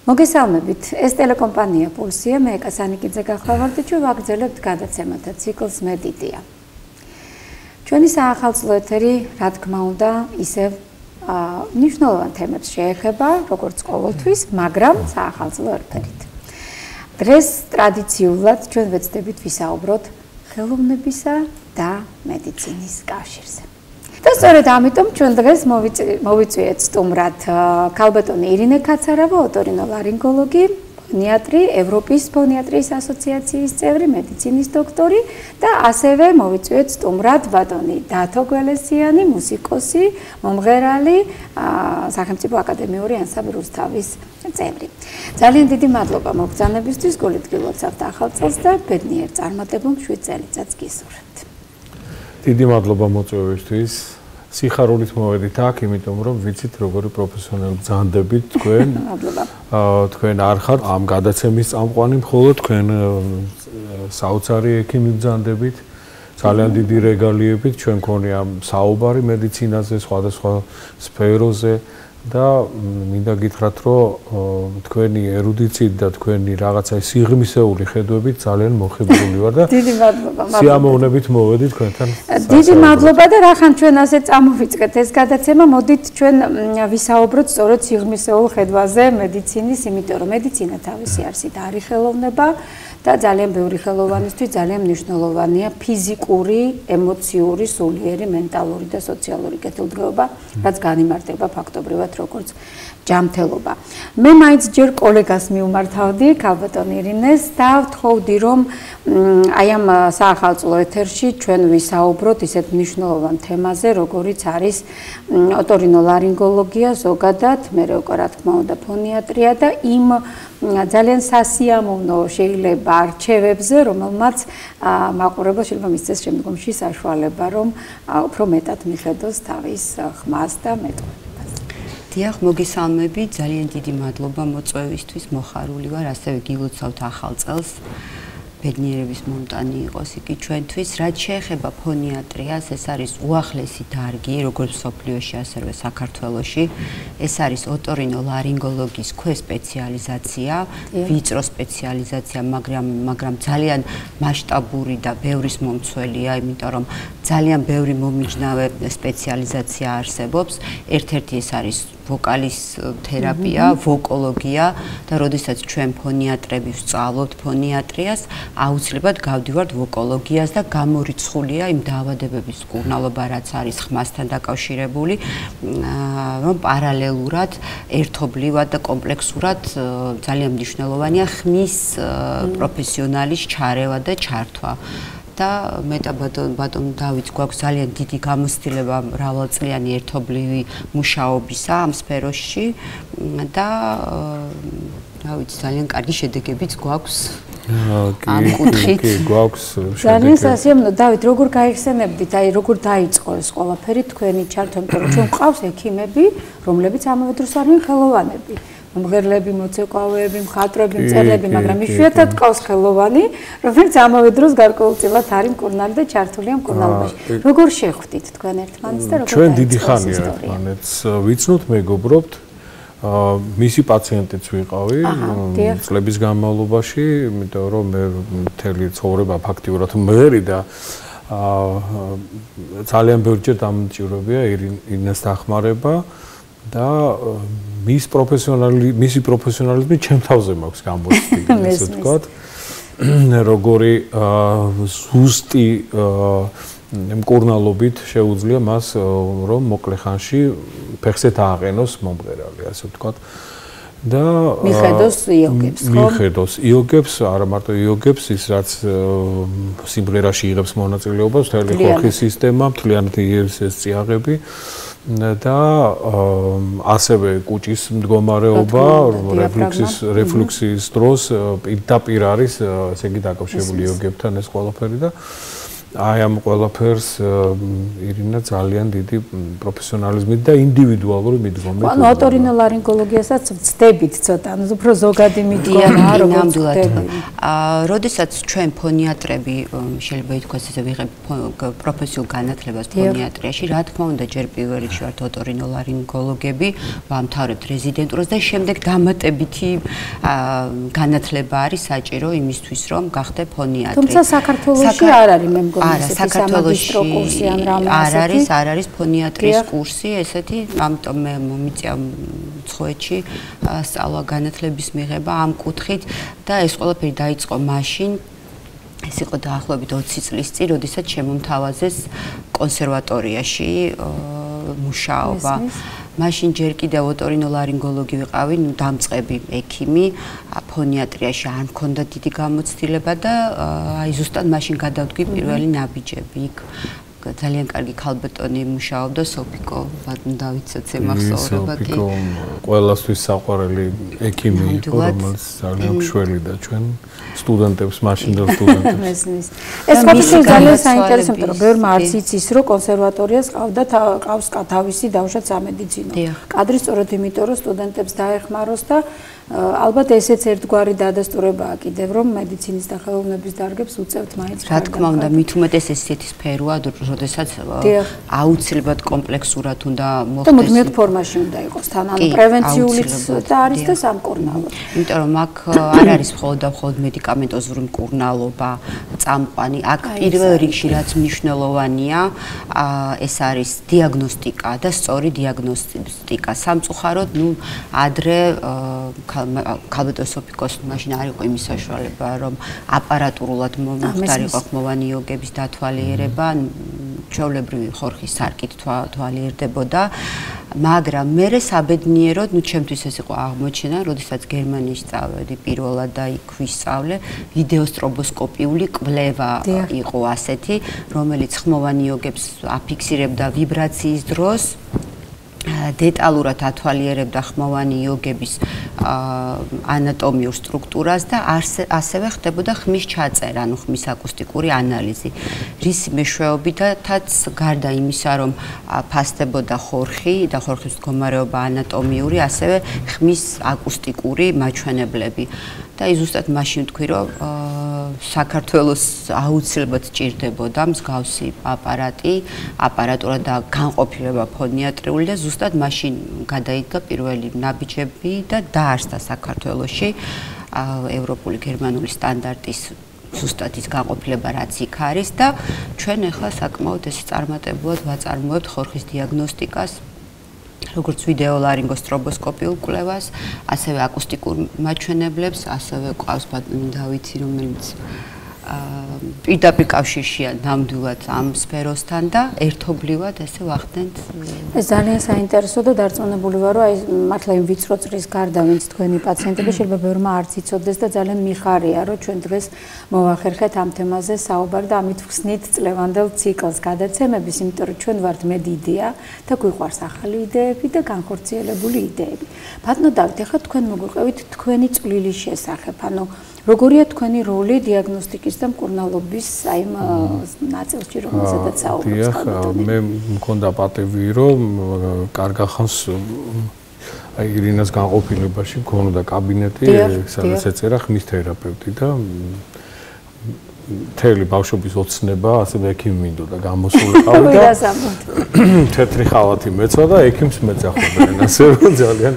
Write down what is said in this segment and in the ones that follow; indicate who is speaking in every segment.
Speaker 1: მოგესალმებით. ეს ტელეკომპანია პულსია, მე კასანიკიძე გახლავართ და ჩვენ ვაგრძელებთ გადაცემათა ციკლს მედიტია. ჩვენი საახალწლო ეთერი, რა თქმა უნდა, ისევ მნიშვნელოვან თემებს შეეხება, როგორც ყოველთვის, მაგრამ საახალწლო ერთერით. დღეს ტრადიციულად ჩვენ ვეცდებით ვისაუბროთ ხელოვნებისა და მედიცინის კავშირზე. და სწორედ ამიტომ ჩვენ დღეს მოვიწვიეთ სტუმრად ქალბატონი ირინე კაცარავა, ოტორინოლარინგოლოგი, ფონიატრი, ევროპის ფონიატრიის ასოციაციის წევრი, მედიცინის დოქტორი და ასევე მოვიწვიეთ სტუმრად ბატონი დათო გველესიანი, მუსიკოსი, მომღერალი, სახელმწიფო აკადემიური ანსამბლ რუსთავის წევრი. ძალიან დიდი მადლობა მოგზაურობისთვის, გულით გილოცავთ ახალ წელს და ბედნიერ წარმატებულ 7 წელიწადს გისურვებთ.
Speaker 2: დიდი მადლობა მოწვევისთვის. სიხარულით მოვედით აქ, იმიტომ რომ ვიცით როგორი პროფესიონალი გზანდებით თქვენ.
Speaker 1: მადლობა.
Speaker 2: თქვენ არ ხართ ამ გადაცემის წამყვანი, მხოლოდ თქვენ საოცარი ექიმი გზანდებით. ძალიან დიდი რეგალიებით ჩვენ გქონია საუბარი მედიცინაზე, სხვადასხვა სფეროზე და მინდა გითხრათ, რომ თქვენი ერუდიციით და თქვენი რაღაცა სიღრმისეული ხედვებით ძალიან მოხიბლული ვარ და
Speaker 1: დიდი მადლობა.
Speaker 2: სიამოვნებით მოვედი თქვენთან.
Speaker 1: დიდი მადლობა და რახან ჩვენ ასე წამოვიწყეთ ეს გადაცემა, მოდით ჩვენ ვისაუბროთ სწორედ სიღრმისეულ ხედვაზე მედიცინის, იმიტომ რომ მედიცინა თავისი არსით არის ხელოვნება და ძალიან ბევრი ხელოვანისთვის ძალიან მნიშვნელოვანია ფიზიკური, ემოციური, სულიერი, მენტალური და სოციალური კეთილდღეობა, რაც განიმარტება ფაქტობრივად როგორც ჯანმრთელობა. მე მაინც ჯერ კოლეგას მივმართავდი, ქალბატონ ირინეს და ვთხოვდი, რომ აი ამ საახალწლო ეთერში ჩვენ ვისაუბროთ ისეთ მნიშვნელოვან თემაზე, როგორიც არის ოტორინოლარინგოლოგია ზოგადად, მერე უკვე რა თქმა უნდა ფონიატრია და იმ ძალიან სასიამოვნო შეიძლება არჩევებზე, რომელმაც მაყურებელს შეიძლება მისცეს შემდგომში საშუალება, რომ უფრო მეტად მიხედოს თავის ხმას და მეტყველებას.
Speaker 3: დიახ, მოგესალმებით, ძალიან დიდი მადლობა მოწვევისთვის, მოხარული ვარ, ასევე გილოცავთ ახალ წელს. ბედნიერების მომტანი იყოს იგი ჩვენთვის. რაც შეეხება ფონიატრიას, ეს არის უახლესი დარგი, როგორც მსოფლიოში, ასევე საქართველოში. ეს არის ოტორინოლარინგოლოგიის ქვესპეციალიზაცია, ვიწრო სპეციალიზაცია, მაგრამ ძალიან მასშტაბური და ბევრის მომცველია, იმიტომ რომ ძალიან ბევრი მომიჯნავე სპეციალიზაცია არსებობს. ერთ-ერთი ეს არის ვოკალის თერაპია, ვოკოლოგია და როდესაც ჩვენ ფონიატრები ვსწავლობთ ფონიატრიას, აუცილებლად გავდივართ ვოკოლოგიას და გამორიცხულია იმ დაავადებების მკურნალობა, რაც არის ხმასთან დაკავშირებული, რომ პარალელურად, ერთობლივად და კომპლექსურად ძალიან მნიშვნელოვანია ხმის პროფესიონალის ჩარევა და ჩართვა. და მე და ბატონ დავით გვაქვს ძალიან დიდი გამოცდილება მრავალწლიანი ერთობლივი მუშაობისა ამ სფეროში და რა ვიცი ძალიან კარგი შედეგებიც გვაქვს ამ კუთხით.
Speaker 2: კი, გვაქვს შედეგები.
Speaker 1: ძალიან სასიამოვნო, დავით, როგორ გაიხსენებდით, აი როგორ დაიწყო ეს ყველაფერი თქვენი ჩართვა, იმიტომ რომ ჩვენ გვყავს ექიმები, რომლებიც ამავე დროს არიან ხელოვანები. მომღერლები, მოცეკვავეები, მხატვრები, მწერლები, მაგრამ იშვიათად ყავს ხელოვანი, რომელიც ამავე დროს გარკვეულწილად არის მკურნალი და ჩართულია მკურნალობაში. როგორ შეხვდით თქვენ ერთმანეთს და როგორ
Speaker 2: ჩვენ დიდი ხანია ერთმანეთს ვიცნობთ, მეგობრობთ. მისი პაციენტიც ვიყავი წლების განმავლობაში, იმიტომ რომ მე მთელი ცხოვრება ფაქტიურად მღერი და ძალიან ბევრჯერ დამჭირვებია ირინეს დახმარება და მისი პროფესიონალიზმი ჩემ თავზე მაქვს გამოცდილი, ესე ვთქვათ. როგორი ზუსტი მკურნალობით შეუძლია მას რომ მოკლე ხანში ფეხზე დააყენოს მომღერალი, ასე ვთქვათ. და
Speaker 1: მიხედოს იოგებს, ხო?
Speaker 2: მიხედოს იოგებს, არა მარტო იოგებს, ის რაც სიმღერაში იღებს მონაწილეობას, მთელი ხორხის სისტემა, მთლიანად იღებს ეს წიაღები. და ასევე კუჭის მდგომარეობა, რეფლუქსის დროს პირდაპირ არის, ესე იგი დაკავშირებული იოგებთან ეს ყველაფერი და აი ამ ყველაფერს ირინა ძალიან დიდი პროფესიონალიზმით და ინდივიდუალური მიდგომით.
Speaker 1: ანუ ოტორინოლარინგოლოგიასაც ვწდებით ცოტა, ანუ უფრო ზოგადი მიდგომა, როგორც ვწდებით.
Speaker 3: როდესაც ჩვენ ფონიატრები შეიძლება ითქვას ესე ვიღებ პროფესიულ განათლებას ფონიატრიაში, რა თქმა უნდა, ჯერ პირველ რიგში ვართ ოტორინოლარინგოლოგები, ვამთავრებთ რეზიდენტურას და შემდეგ დამატებითი განათლება არის საჭირო იმისთვის, რომ გახდე ფონიატრი.
Speaker 1: თუმცა საქართველოში არ არის მე მგონი
Speaker 3: საქართველოში არ არის ფონიატრიის კურსი ესეთი, ამიტომ მე მომიწია მცხეთში სწავლა განათლების მიღება ამ კუთხით და ეს ყველაფერი დაიწყო მაშინ ეს იყო დაახლოებით 20 წლის წინ, როდესაც შემომთავაზეს კონსერვატორიაში მუშაობა. მაშინ ჯერ კიდევ ოტორინოლარინგოლოგი ვიყავი, ნუ დამწყები ექიმი, ფონიატრიაში არ მქონდა დიდი გამოცდილება და აი ზუსტად მაშინ გადავდგი პირველი ნაბიჯები იქ. ძალიან კარგი ქალბატონი მუშაობდა სოფიკო ბატონდავიცაც ემახსოვრება კი.
Speaker 2: სოფიკო ყველასთვის საყვარელი ექიმი იყო, რომელიც ძალიან მშველი და ჩვენ სტუდენტებს მაშინდელ სტუდენტებს.
Speaker 1: ეს ყოველთვის ძალიან საინტერესო, იმიტომ რომ ბევრმა არც იცის, რომ კონსერვატორიას ყავს თავისი დავუშვათ სამედიცინო კადრი, სწორედ იმიტომ რომ სტუდენტებს დაეხმაროს და ალბათ ესეც ერთგვარი დადასტურებაა კიდევ, რომ მედიცინის და ხელოვნების დარგებს უწევთ მაინც.
Speaker 3: რა თქმა უნდა, მით უმეტეს ესეთი სფეროა, როდესაც აუცილებლად კომპლექსურად უნდა მოხდეს.
Speaker 1: და მუდმივად ფორმაში უნდა იყოს, თან ანუ პრევენციულიც და არის და სამკურნალო.
Speaker 3: იმიტომ რომ აქ არ არის მხოლოდ და მხოლოდ მედიკამენტოზური მკურნალობა, წამყვანი, აქ პირველ რიგში რაც მნიშვნელოვანია, ეს არის დიაგნოსტიკა და სწორი დიაგნოსტიკა. სამწუხაროდ, ნუ ადრე ქალბატონ სოფიკოს მაშინ არ იყო იმის საშუალება, რომ აპარატურულად მომხდარიყო ხმოვანიოგების დათვალიერება, ჩვეულებრივი ხორხის სარკით თვალიერდებოდა, მაგრამ მერე საბედნიეროდ, ნუ ჩემთვის ეს იყო აღმოჩენა, როდესაც გერმანიაში წავედი პირველად და იქ ვისწავლე, ვიდეოსტრობოსკოპიული კვლევა იყო ასეთი, რომელიც ხმოვანიოგებს აფიქსირებდა ვიბრაციის დროს, დეტალურად ათვალიერებდა ხმოვანი იოგების ანატომიურ სტრუქტურას და ასევე ხდებოდა ხმის ჩაწერა, ანუ ხმის აკუსტიკური ანალიზი. რის მეშვეობითაც გარდა იმისა, რომ ფასდებოდა ხორხი და ხორხის მდგომარეობა ანატომიური, ასევე ხმის აკუსტიკური მაჩვენებლები. და ზუსტად მაშინ ვთქვი, რომ საქართველოს აუცილებლად სჭირდებოდა მსგავსი აპარატურა და განყოფილება ფონიატრიული და ზუსტად მაშინ გადაიდგა პირველი ნაბიჯები და დაარსდა საქართველოში ევროპული გერმანული სტანდარტის ზუსტად ის განყოფილება რაც იქ არის და ჩვენ ახლა საკმაოდ ეს წარმატებულად ვაწარმოებთ ხორხის დიაგნოსტიკას, როგორც ვიდეოლარინგოსტრობოსკოპიულ კვლევას, ასევე აკუსტიკურ მაჩვენებლებს, ასევე ყავს ბატონი დავითი, რომელიც პირდაპირ კავშირშია ნამდვილად ამ სფეროსთან და ერთობლივად ესე ვახდენთ.
Speaker 1: ეს ძალიან საინტერესო და დარწმუნებული ვარ, რომ აი მართლა იმ ვიწრო წრის გარდა, ვინც თქვენი პაციენტები შეიძლება ბევრმა არც იცოდეს და ძალიან მიხარია, რომ ჩვენ დღეს მოვახერხეთ ამ თემაზე საუბარი და ამით ვხსნით წლევანდელ ციკლს გადაცემების, იმიტომ რომ ჩვენ ვართ მედიდია და გვიყვარს ახალი იდეები და განხორციელებული იდეები. ბატონო დავით, ახლა თქვენ მოგვიყევით თქვენი წვლილის შესახებ, ანუ როგორია თქვენი როლი დიაგნოსტიკის და მკურნალობის აი ნაწილში, რომელზედაც საუბრობთ?
Speaker 2: მე მქონდა პატივი, რომ კარგა ხანს აი ირინას განყოფილებაში მქონდა კაბინეტი, სადაც ეწერა ხმის თერაპევტი და მთელი ბავშვობის ოცნება, ასევე ექიმი მინდოდა გამოსულიყავი და თეთრი ხალათი მეცვა და ექიმს მეძახდნენ, ასე რომ ძალიან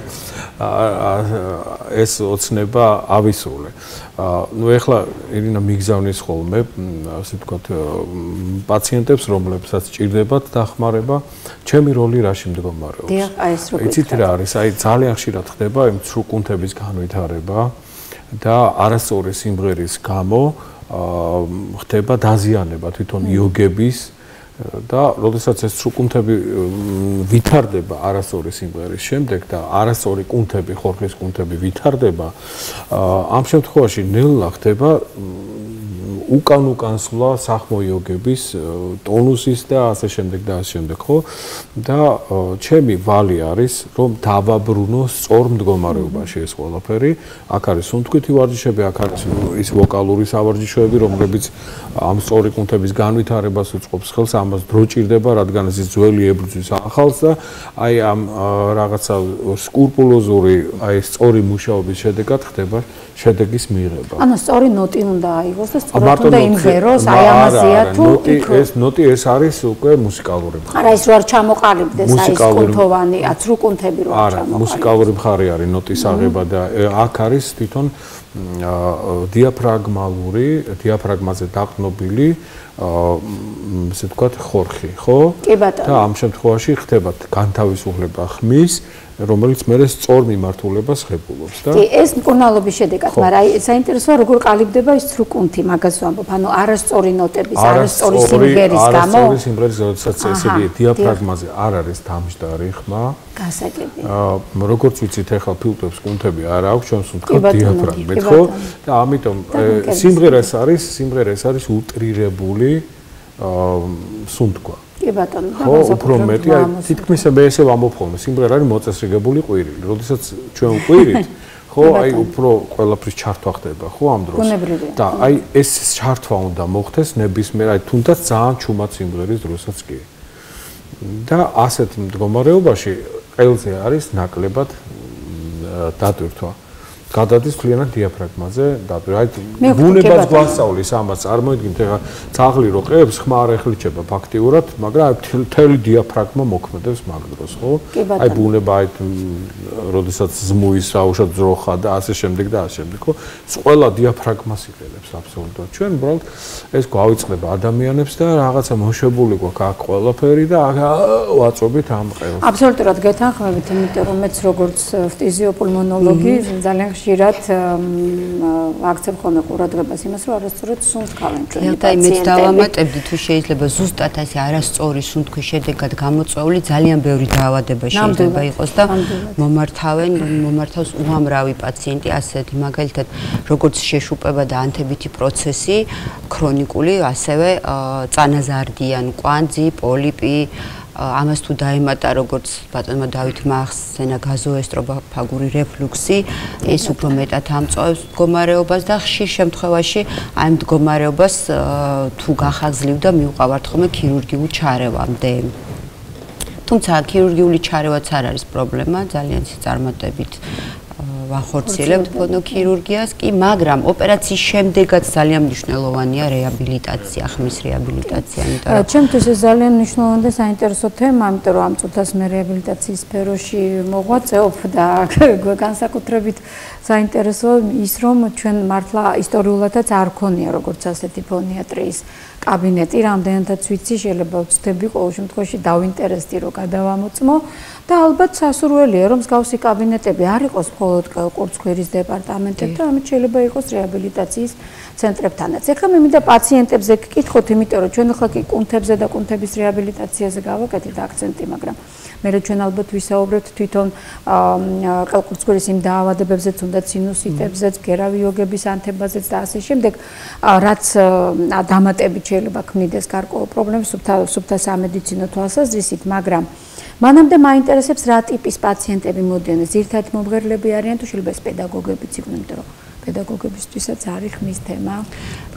Speaker 2: ეს ოცნება ავისურვე. ნუ ეხლა ირინა მიგზავნის ხოლმე, ასე ვთქვათ, პაციენტებს, რომლებსაც სჭირდებათ დახმარება, ჩემი როლი რაში მდგომარეობს? იცით რა არის? აი ძალიან ხშირად ხდება იმ სრუკუნთების განვითარება და არასწორი სიმღერის გამო ხდება დაზიანება თვითონ იოგების და როდესაც ეს სრუკუნთები ვითარდება არასწორი სიმღერის შემდეგ და არასწორი კუნთები, ხორხის კუნთები ვითარდება, ამ შემთხვევაში ნელა ხდება უკან სვლა სახმო იოგების ტონუსის და ასე შემდეგ და ასე შემდეგ, ხო? და ჩემი ვალი არის, რომ დავაბრუნო სწორ მდგომარეობაში ეს ყველაფერი. აქ არის სუნთქვითი ვარჯიშები, აქ არის ის ვოკალური სავარჯიშოები, რომლებიც ამ სწორი კუნთების განვითარებას უწყობს ხელს, ამას დრო ჭირდება, რადგან ეს ძველი ებრძვის ახალს და აი ამ რაღაცა სკრუპულოზური, აი სწორი მუშაობის შედეგად ხდება შედეგის მიღება.
Speaker 1: ანუ სწორი ნოტი უნდა აიღოს და სწორად უნდა იმღეროს, აი ამაზეა თუ
Speaker 2: ეს ნოტი ეს არის უკვე მუსიკალური მხარე.
Speaker 1: არა, ის რო არ ჩამოყალიბდეს, აი ეს კუნთოვანი, აცრუ კუნთები რო არ ჩამოყალიბდეს.
Speaker 2: არა, მუსიკალური მხარე არის ნოტის აღება და აქ არის თვითონ დიაფრაგმაზე დაყრდნობილი ესე ვთქვათ ხორხი, ხო?
Speaker 1: კი ბატონო.
Speaker 2: და ამ შემთხვევაში ხდება განთავისუფლება ხმის, რომელიც მერე სწორ მიმართულებას ღებულობს და
Speaker 1: კი, ეს მკურნალობის შედეგად, მაგრამ აი საინტერესოა როგორ ყალიბდება ის ცრუ კუნთი, მაგას ვამბობ, ანუ არასწორი ნოტების, არასწორი სიმღერის გამო.
Speaker 2: არასწორი სიმღერის, როდესაც ესე იგი დიაფრაგმაზე არ არის დამჯდარი ხმა.
Speaker 1: გასაგებია.
Speaker 2: როგორც ვიცით, ახლა ფილტვებს კუნთები არ აქვს, ჩვენს ვთქვათ დიაფრაგმით, ხო? და ამიტომ სიმღერა ეს არის უტრირებული სუნთქვა.
Speaker 1: კი ბატონო,
Speaker 2: და უფრო მეტი, აი თითქმის მე ესე ვამბობ ხოლმე, სიმღერა არის მოწესრიგებული ყვირილი. როდესაც ჩვენ ვყვირით, ხო, აი უფრო ყველაფრის ჩართვა ხდება, ხო, ამ დროს. და აი ეს ჩართვა უნდა მოხდეს ნებისმიერ, აი თუნდაც ძალიან ჩუმად სიმღერის დროსაც კი. და ასეთ მდგომარეობაში ყელზე არის ნაკლებად დატვირთვა. გადადის მთლიანად დიაფრაგმაზე დატვირთვა. აი ბუნებას გვასწავლის ამას, წარმოიდგინეთ, ეხლა ძაღლი რო ყევს, ხმა არ ეხლიჩება ფაქტიურად, მაგრამ აი მთელი დიაფრაგმა მოქმედებს მაგ დროს, ხო? აი ბუნება აი როდესაც ზმუის რაუშად ძროხა და ასე შემდეგ და ასე შემდეგ, ხო? ყველა დიაფრაგმას იყენებს აბსოლუტურად. ჩვენ უბრალოდ ეს გვავიწყდება ადამიანებს და რაღაცა მოშვებული გვაქვს აქ ყველაფერი და ვაწობით ამ ყელს.
Speaker 1: აბსოლუტურად გეთანხმებით, იმიტომ რომ მეც როგორც ფიზიოპულმონოლოგი ძალიან ხშირად აქცევ ხოლმე ყურადღებას იმას, რომ არასწორად სუნთქავენ ჩვენი პაციენტები.
Speaker 3: მეც დავამატებდი, თუ შეიძლება ზუსტად ასე არასწორი სუნთქვის შედეგად გამოწვეული ძალიან ბევრი დაავადება შეიძლება იყოს და მომართავს უამრავი პაციენტი ასეთი, მაგალითად, როგორც შეშუპება და ანთებითი პროცესი, ქრონიკული, ასევე წანაზარდიან კვანძი, პოლიპი, ამას თუ დაემატა როგორც ბატონმა დავითმა ახსენა გაზოესტროფაგური რეფლუქსი, ეს უფრო მეტად ამწვავებს მდგომარეობას და ხშირ შემთხვევაში ამ მდგომარეობას თუ გახაზლივდა მიუყავართ ხოლმე ქირურგიულ ჩარევამდე. თუმცა ქირურგიული ჩარევაც არ არის პრობლემა, ძალიან წარმატებით ვახორციელებთ ფონოქირურგიას კი, მაგრამ ოპერაციის შემდეგაც ძალიან მნიშვნელოვანია რეაბილიტაცია, ხმის რეაბილიტაცია, იმიტომ რომ
Speaker 1: ჩემთვის ეს ძალიან მნიშვნელოვანი და საინტერესო თემა, იმიტომ რომ ამ წუთას მე რეაბილიტაციის სფეროში მოღვაწეობ და განსაკუთრებით საინტერესოა ის, რომ ჩვენ მართლა ისტორიულადაც არ ქონია როგორც ასეთი ფონიატრიის კაბინეტი, რამდენადაც ვიცი, შეიძლება ვცდები ყოველ შემთხვევაში დავინტერესდი რომ გადავამოწმო და ალბათ სასურველია რომ მსგავსი კაბინეტები არ იყოს მხოლოდ ყურცხვირის დეპარტამენტებში, ამით შეიძლება იყოს რეაბილიტაციის ცენტრებთანაც. ეხლა მე მინდა პაციენტებზე გკითხოთ, იმიტომ რომ ჩვენ ახლა კი კუნთებზე და კუნთების რეაბილიტაციაზე გავაკეთეთ აქცენტი, მაგრამ მე ჩვენ ალბათ ვისაუბრებთ თვითონ ყელყურცხვირის იმ დაავადებებზეც, უნდა სინუსიტებზეც, გერავიოგების ანთებაზეც და ასე შემდეგ, რაც დამატებით შეიძლება ქმნიდეს გარკვეულ პრობლემებს სუფთა სამედიცინო თვალსაზრისით, მაგრამ მანამდე მაინტერესებს რა ტიპის პაციენტები მოდიან, ძირითადად მომღერლები არიან თუ შეიძლება ეს პედაგოგებიც იყვნენ, იმიტომ რომ პედაგოგებისთვისაც არის ხმის თემა.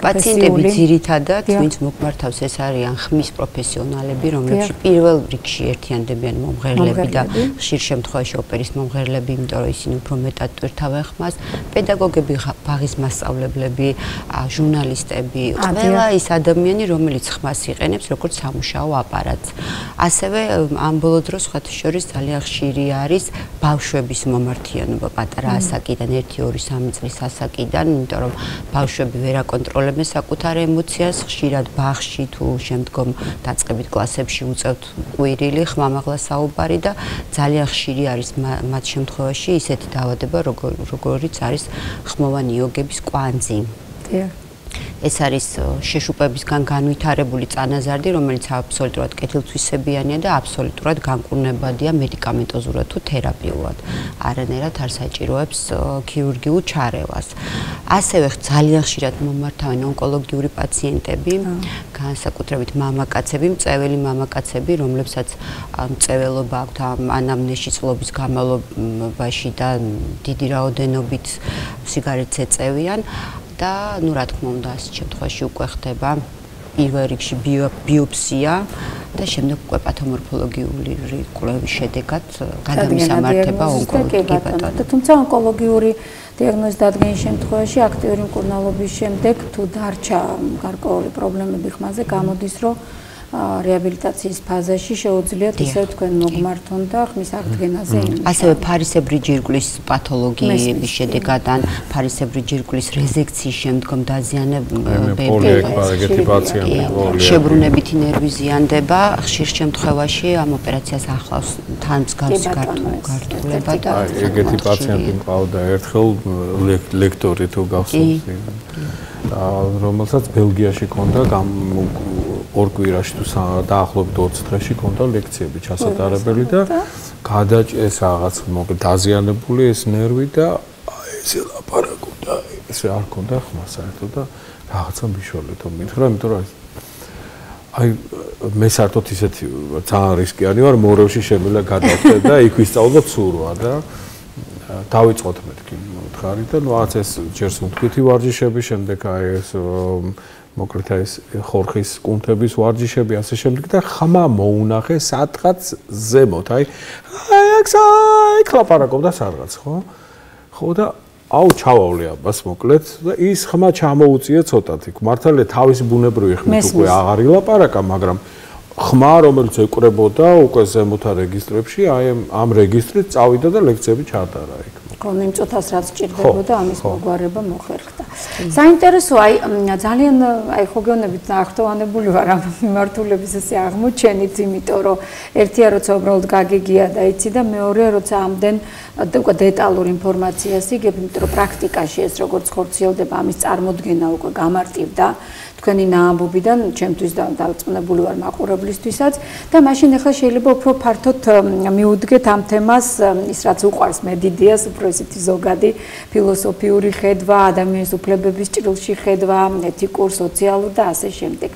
Speaker 3: პაციენტები ძირითადად, ვინც მოგმართავს, ეს არიან ხმის პროფესიონალები, რომლებიც პირველ რიგში ერთიანდებიან მომღერლები და ხშირ შემთხვევაში ოპერის მომღერლები, იმიტომ რომ ისინი უფრო მეტად ტვირთავენ ხმას, პედაგოგები, ბაღის მასწავლებლები, ჟურნალისტები, ყველა ის ადამიანი, რომელიც ხმას იყენებს როგორც სამუშაო აპარატს. ასევე ამ ბოლო დროს ხათშორის ძალიან ხშირი არის ბავშვების მომართიანობა პატარა ასაკიდან 1-2-3 წლის ასაკიდან, იმიტომ რომ ბავშვები ვერ აკონტროლებენ საკუთარ ემოციას, ხშირად ბაღში თუ შემდგომ დაწყებით კლასებში უწევთ ყვირილი, ხმამაღლა საუბარი და ძალიან ხშირი არის მათ შემთხვევაში ისეთი დაავადება, როგორიც არის ხმოვანი იოგების კვანძი. ეს არის შეშუპებისგან განვითარებული წანაზარდი, რომელიც აბსოლუტურად კეთილთვისებიანია და აბსოლუტურად განკურნებადია მედიკამენტოზურად თუ თერაპიულად. არანაირად არ საჭიროებს ქირურგიულ ჩარევას. ასევე ძალიან ხშირად მომართავენ ონკოლოგიური პაციენტები, განსაკუთრებით მამაკაცები, მწვეველი მამაკაცები, რომლებსაც მწვეველობა აქვთ ანამნეზში წლობის განმავლობაში და დიდი რაოდენობით სიგარეტს ეწევიან და ნუ რა თქმა უნდა ასეთ შემთხვევაში უკვე ხდება პირველ რიგში ბიოპსია და შემდეგ უკვე პათომორფოლოგიური კვლევის შედეგად გადამისამართება ონკოლოგიურად.
Speaker 1: თუმცა ონკოლოგიური დიაგნოზის დადგენის შემთხვევაში აქტიური მკურნალობის შემდეგ თუ დარჩა გარკვეული პრობლემები ხმაზე, გამოდის რომ რეაბილიტაციის ფაზაში შეუძლიათ ისევ თქვენ მოგმართონ და ხმის აღდგენაზე იმუშაოთ.
Speaker 3: ასევე ფარისებრი ჯირკვლის პათოლოგიების შედეგად ან ფარისებრი ჯირკვლის რეზექციის შემდგომ დაზიანებები, შებრუნებითი ნერვი ზიანდება, ხშირ შემთხვევაში ამ ოპერაციას ახლავს თან მსგავსი გართულება და
Speaker 2: ეგეთი პაციენტი მყავდა ერთხელ ლექტორი თუ გახსოვს, რომელსაც ბელგიაში ჰქონდა ორ კვირაში თუ დაახლოებით 20 დღეში ჰქონდა ლექციები ჩასატარებელი და გადაჭეს რაღაც მოკლედ დაზიანებული ეს ნერვი და ესე ლაპარაკობდა, ესე არ ჰქონდა ხმა საერთოდ და რაღაცა მიშოლეთო მითხრა, იმიტომ რომ აი მე საერთოდ ისეთი ძალიან რისკიანი ვარ, მორევში შემიძლია გადავხდე და იქ ვისწავლოთ სურვა და დავიწყოთ მეთქი მოთხარი და ნუ რაღაც ეს ჯერს უთქვითი ვარჯიშები, შემდეგ აი ეს მოკლედ ეს ხორხის კუნთების ვარჯიშები ასე შემდეგ და ხმა მოუნახე სადღაც ზემოთ, აი აქ ლაპარაკობდა სადღაც, ხო და აუ ჩავავლე აბას მოკლედ და ის ხმა ჩამოუწია ცოტათი. მართალია თავის ბუნებრივი ხმით უკვე აღარ ილაპარაკა, მაგრამ ხმა რომელიც ეკვრებოდა უკვე ზემოთა რეგისტრებში, აი ამ რეგისტრით წავიდა და ლექციები ჩაატარა იქ.
Speaker 1: კონი იმ წუთას რაც ჭირდებოდა ამის მოგვარება მოხერხდა. საინტერესოა, აი ძალიან აი ხო გეუბნებით ნახტოვანებული ვარ ამ მიმართულების ესე აღმოჩენით, იმიტომ რომ ერთია როცა უბრალოდ გაგიგია და იცი და მეორეა როცა ამდენ უკვე დეტალური ინფორმაციას იგებ, იმიტომ რომ პრაქტიკაში ეს როგორც ხორციელდება ამის წარმოდგენა უკვე გამარტივდა თქვენი ნაამბობიდან, ჩემთვის დავწმუნებული ვარ მაყურებლისთვისაც და მაშინ ახლა შეიძლება უფრო ფართოდ მიუდგეთ ამ თემას, ის რაც უყვარს მედიდიას, უფრო ესეთი ზოგადი ფილოსოფიური ხედვა, ადამიანის უფლებების ჭრილში ხედვა, ეთიკურ, სოციალურ და ასე შემდეგ.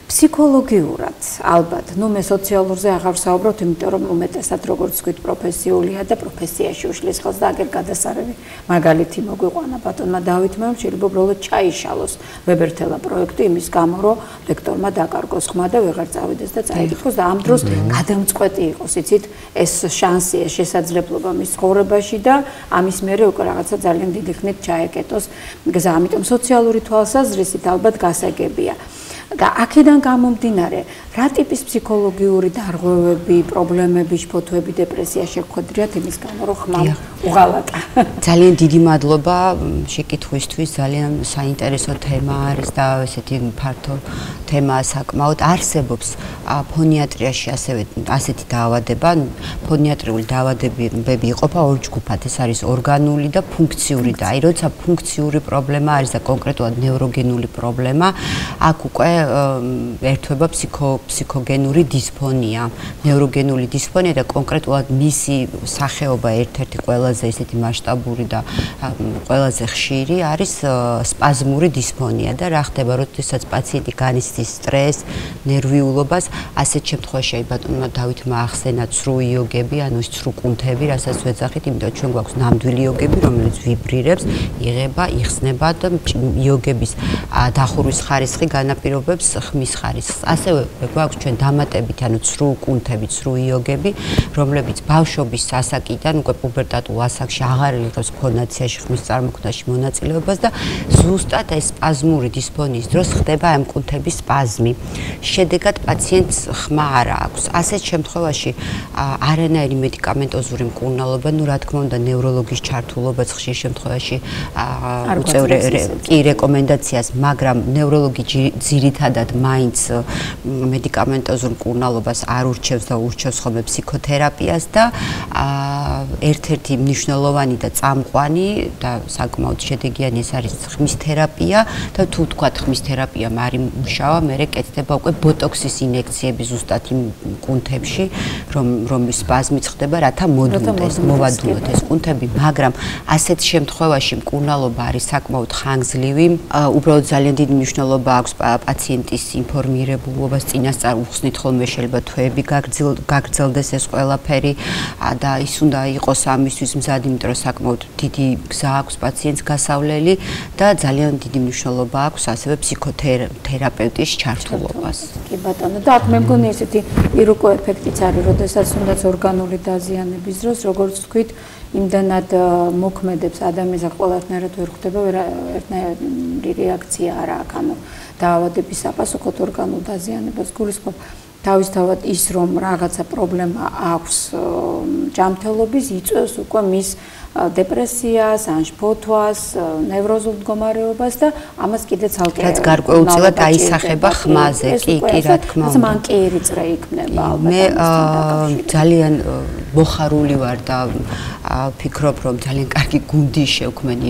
Speaker 1: ფსიქოლოგიურად, ალბათ, ნუ მე სოციალურზე აღარ ვსაუბრობ, იმიტომ რომ უმეტესად როგორც ვთქვით, პროფესიულია და პროფესიაში უშლის ხელს და აგერ გადასარევი მაგალითი მოგვიყვანა ბატონმა დავითმა, შეიძლება უბრალოდ ჩაიშალოს ვებერთელა პროექტი იმის გამო, რომ ლექტორმა დაკარგოს ხმა და ვეღარ წავიდეს და წაიკითხოს და ამ დროს გადამწყვეტი იყოს, იცით, ეს შანსი, ეს შესაძლებლობა მის ცხოვრებაში და ამის მერე უკვე რაღაცა ძალიან დიდი ხნით ჩაეკეტოს გზა, ამიტომ სოციალური თვალსაზრისით ალბათ გასაგებია. და აქედან გამომდინარე, რა ტიპის ფსიქოლოგიური დარღვევები, პრობლემები, შფოთვები, დეპრესია შეგხვედრიათ იმის გამო, რომ ხმა უღალატა.
Speaker 3: ძალიან დიდი მადლობა შეკითხვისთვის, ძალიან საინტერესო თემა არის და ესეთი ფართო თემაა საკმაოდ. არსებობს ფონიატრიაში ასეთი დაავადება, ფონიატრიული დაავადებები იყოფა ორ ჯგუფად, ეს არის ორგანული და ფუნქციური და აი როცა ფუნქციური პრობლემა არის და კონკრეტულად ნევროგენული პრობლემა, აქ უკვე ერთვება ფსიქოგენური დისფონია, ნევროგენული დისფონია და კონკრეტულად მისი სახეობა ერთ-ერთი ყველაზე ისეთი მასშტაბური და ყველაზე ხშირი არის სპაზმური დისფონია და რა ხდება, როდესაც პაციენტი განიცდის სტრესს, ნერვიულობას, ასეთ შემთხვევაში აი ბატონმა დავითმა ახსენა ცრუ იოგები, ანუ ის ცრუ კუნთები, რასაც ვეძახით, იმიტომ ჩვენ გვაქვს ნამდვილი იოგები, რომელიც ვიბრირებს, იღება, იხსნება და იოგების დახურვის ხარისხი განაპირობებს ხმის ხარისხს. ასევე გვაქვს ჩვენ დამატებით, ანუ ცრუ კუნთები, ცრუ იოგები, რომლებიც ბავშვობის ასაკიდან უკვე პუბერტატულ ასაკში აღარ იღებს ფონაციაში ხმის წარმოქმნაში მონაწილეობას და ზუსტად ეს სპაზმური დისფონიის დროს ხდება ამ კუნთების სპაზმი. შედეგად პაციენტს ხმა არ აქვს. ასეთ შემთხვევაში არანაირი მედიკამენტოზური მკურნალობა, ნუ რა თქმა უნდა, ნევროლოგის ჩართულობაც ხშირ შემთხვევაში უწევრი კი რეკომენდაციას, მაგრამ ნევროლოგი ძირითადად მაინც მედიკამენტოზურ მკურნალობას არ ურჩევს და ურჩევს ხოლმე ფსიქოთერაპიას და ერთ-ერთი მნიშვნელოვანი და წამყვანი და საკმაოდ შედეგიანი ეს არის ხმის თერაპია და თუ ვთქვათ ხმის თერაპიამ არ იმუშავა, მერე კეთდება უკვე ბოტოქსის ინექციები ზუსტად იმ კუნთებში, რომლის სპაზმიც ხდება, რათა მოვადუნოთ ეს კუნთები, მაგრამ ასეთ შემთხვევაში მკურნალობა არის საკმაოდ ხანგრძლივი, უბრალოდ ძალიან დიდი მნიშვნელობა აქვს პაციენტის ინფორმირებულობას, წინასწარ უხსნით ხოლმე შეიძლება თვეები გაგრძელდეს ეს ყველაფერი და ის უნდა იყოს ამისთვის მზად, იმიტომ რომ საკმაოდ დიდი გზა აქვს პაციენტს გასავლელი და ძალიან დიდი მნიშვნელობა აქვს ასევე ფსიქოთერაპევტის ჩართულობას.
Speaker 1: კი ბატონო, და აქ მე მგონი ესეთი ირუკო ეფექტიც არის, როდესაც თუნდაც ორგანული დაზიანების დროს, როგორც თქვით, იმდანად მოქმედებს ადამიანს, ყველასნაირად ვერ ხვდება ერთნაირი რეაქცია არა აქვს, ანუ დაავადების საპასუხოდ ორგანულ დაზიანებას გულისხმობ. თავისთავად ის რომ რაღაცა პრობლემა აქვს ჯანმრთელობის, იწვევს უკვე მის დეპრესიას, ანშფოთვას, ნევროზულ მდგომარეობას და ამას კიდე ცალკე
Speaker 3: რაც გარკვეულწილად აისახება ხმაზე, კი, რა თქმა უნდა.
Speaker 1: მან კი ერიწრე იქნება ალბათ.
Speaker 3: მე ძალიან მოხარული ვარ და ვფიქრობ, რომ ძალიან კარგი გუნდი შევქმენი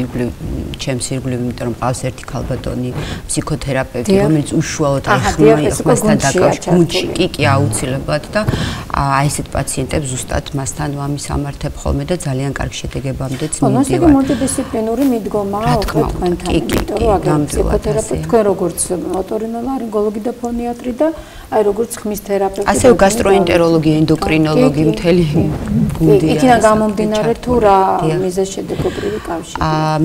Speaker 3: ჩემს ირგვლივ, იმიტომ რომ ყავს ერთი ქალბატონი ფსიქოთერაპევტი, რომელიც უშუალოდ ხმასთან დაკავშირებით გუნდში, კი, აუცილებლად და აი ესეთ პაციენტებს ზუსტად მასთან ვამისამართებ ხოლმე და ძალიან კარგი შედეგებამდეც მივდივარ.
Speaker 1: მოსები მულტიდისციპლინური მიდგომაა უკვე თქვენთან, იმიტომ რომ აგერ ფსიქოთერაპევტი, თქვენ როგორც ოტორინოლარინგოლოგი და ფონიატრი და აი როგორც ხმის თერაპევტი.
Speaker 3: ასევე გასტროენტეროლოგი, ენდოკრინოლოგი, მთელი გუნდი.
Speaker 1: იქიდან გამომდინარე თუ რა მიზეზშედეგობრივი კავშირი.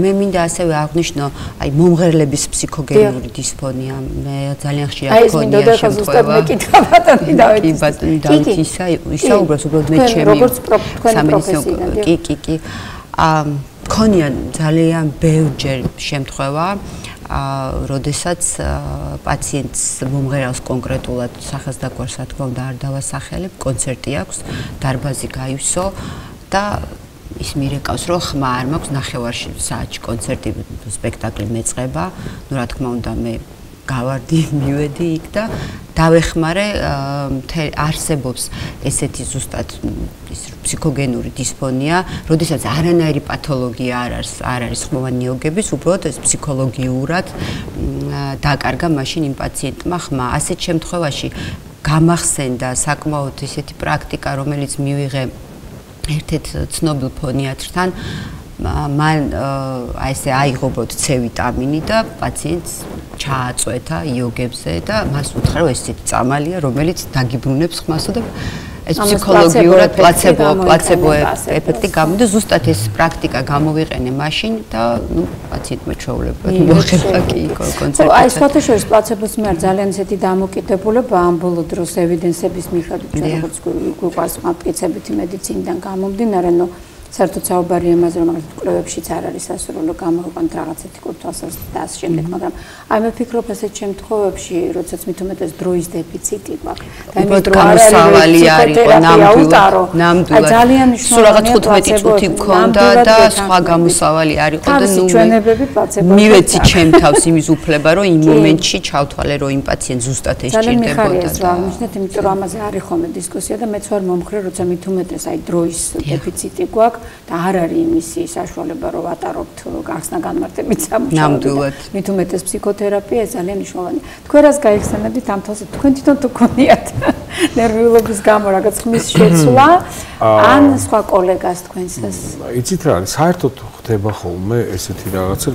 Speaker 3: მე მინდა ასევე აღვნიშნო აი მომღერლების ფსიქოგენური დისფონია. მე ძალიან ხშირად მქონია შემთხვევა. კი ბატონი დავით ისაუბროს უბრალოდ მე ჩემი
Speaker 1: როგორც თქვენი პროფესია.
Speaker 3: კი. მქონია ძალიან ბევრჯერ შემთხვევა, როდესაც პაციენტს მომღერალს კონკრეტულად სახელს და გვარს რა თქმა უნდა არ დავასახელებ, კონცერტი აქვს, დარბაზი გაივსო და ის მირეკავს, რომ ხმა არ მაქვს, ნახევარში საათში კონცერტი, სპექტაკლი მეწყება, ну რა თქმა უნდა მე გავარდი, მივედი იქ და დავეხმარე, არსებობს ესეთი ზუსტად ის ფსიქოგენური დისფონია, როდესაც არანაირი პათოლოგია არ არის ხმოვანი ნიოგების, უბრალოდ ეს ფსიქოლოგიურად დაკარგა მაშინ იმ პაციენტმა ხმა. ასეთ შემთხვევაში გამახსენდა საკმაოდ ისეთი პრაქტიკა, რომელიც მივიღე ერთ-ერთ ცნობილ ფონიატრთან, მან აი ესე აიღო C ვიტამინი და პაციენტს ჩააწვეთა იოგებზე და მას უთხრა რომ ეს წამალია, რომელიც დაგიბრუნებს ხმასო და ეს ფსიქოლოგიურად პლაცებო ეფექტი გამოდა. ზუსტად ეს პრაქტიკა გამოვიყენე მაშინ და ნუ პაციენტმა ჩვეულებრივად მოხერხა კი კონცერტი.
Speaker 1: აი სხვათა შორის პლაცებოს მიერ ძალიან ისეთი დამოკიდებულება ამ ბოლო დროს ევიდენსების მიხედვით, როგორც გვიყვარს მტკიცებითი მედიცინიდან გამომდინარე, ნუ საერთოდ საუბარია იმაზე, რომ მაგალითად კვლევებშიც არ არის სასურველო გამოვიყვანთ რაღაც ეთიკურ თვალსაზრისით და ასე შემდეგ, მაგრამ აი მე ვფიქრობ ასეთ შემთხვევებში, როდესაც მით უმეტეს დროის დეფიციტი გვაქვს და იმის დრო
Speaker 3: გამოსავალი არ იყო ნამდვილად.
Speaker 1: ძალიან
Speaker 3: სულ რაღაც 15 წუთი გქონდა და სხვა გამოსავალი არ იყო და
Speaker 1: ნუ ჩვენებები პლაცებო.
Speaker 3: მივეცი ჩემ თავს იმის უფლება, რომ იმ მომენტში ჩავთვალე, რომ იმ პაციენტს ზუსტად ეს ჭირდებოდა.
Speaker 1: ძალიან მიხარია ეს რა ვნიშნეთ, იმიტომ რომ ამაზე არის ხოლმე დისკუსია და მეც ვარ მომხრე, როცა მით უმეტეს აი დროის დეფიციტი გვაქვს და არ არის იმისი საშუალება რომ ვატარობთ გახსნა განმარტებით სამუშაოდ. მით უმეტეს ფსიქოთერაპია ძალიან მნიშვნელოვანია. თქვენ რას გაიხსენებთ ამ თვალსა? თქვენ თვითონ თუ გქონიათ ნერვიულობის გამო რაღაც ხმის შეცვლა ან სხვა კოლეგას თქვენსას?
Speaker 2: იცით რა არის? საერთოდ ხდება ხოლმე ესეთი რაღაცა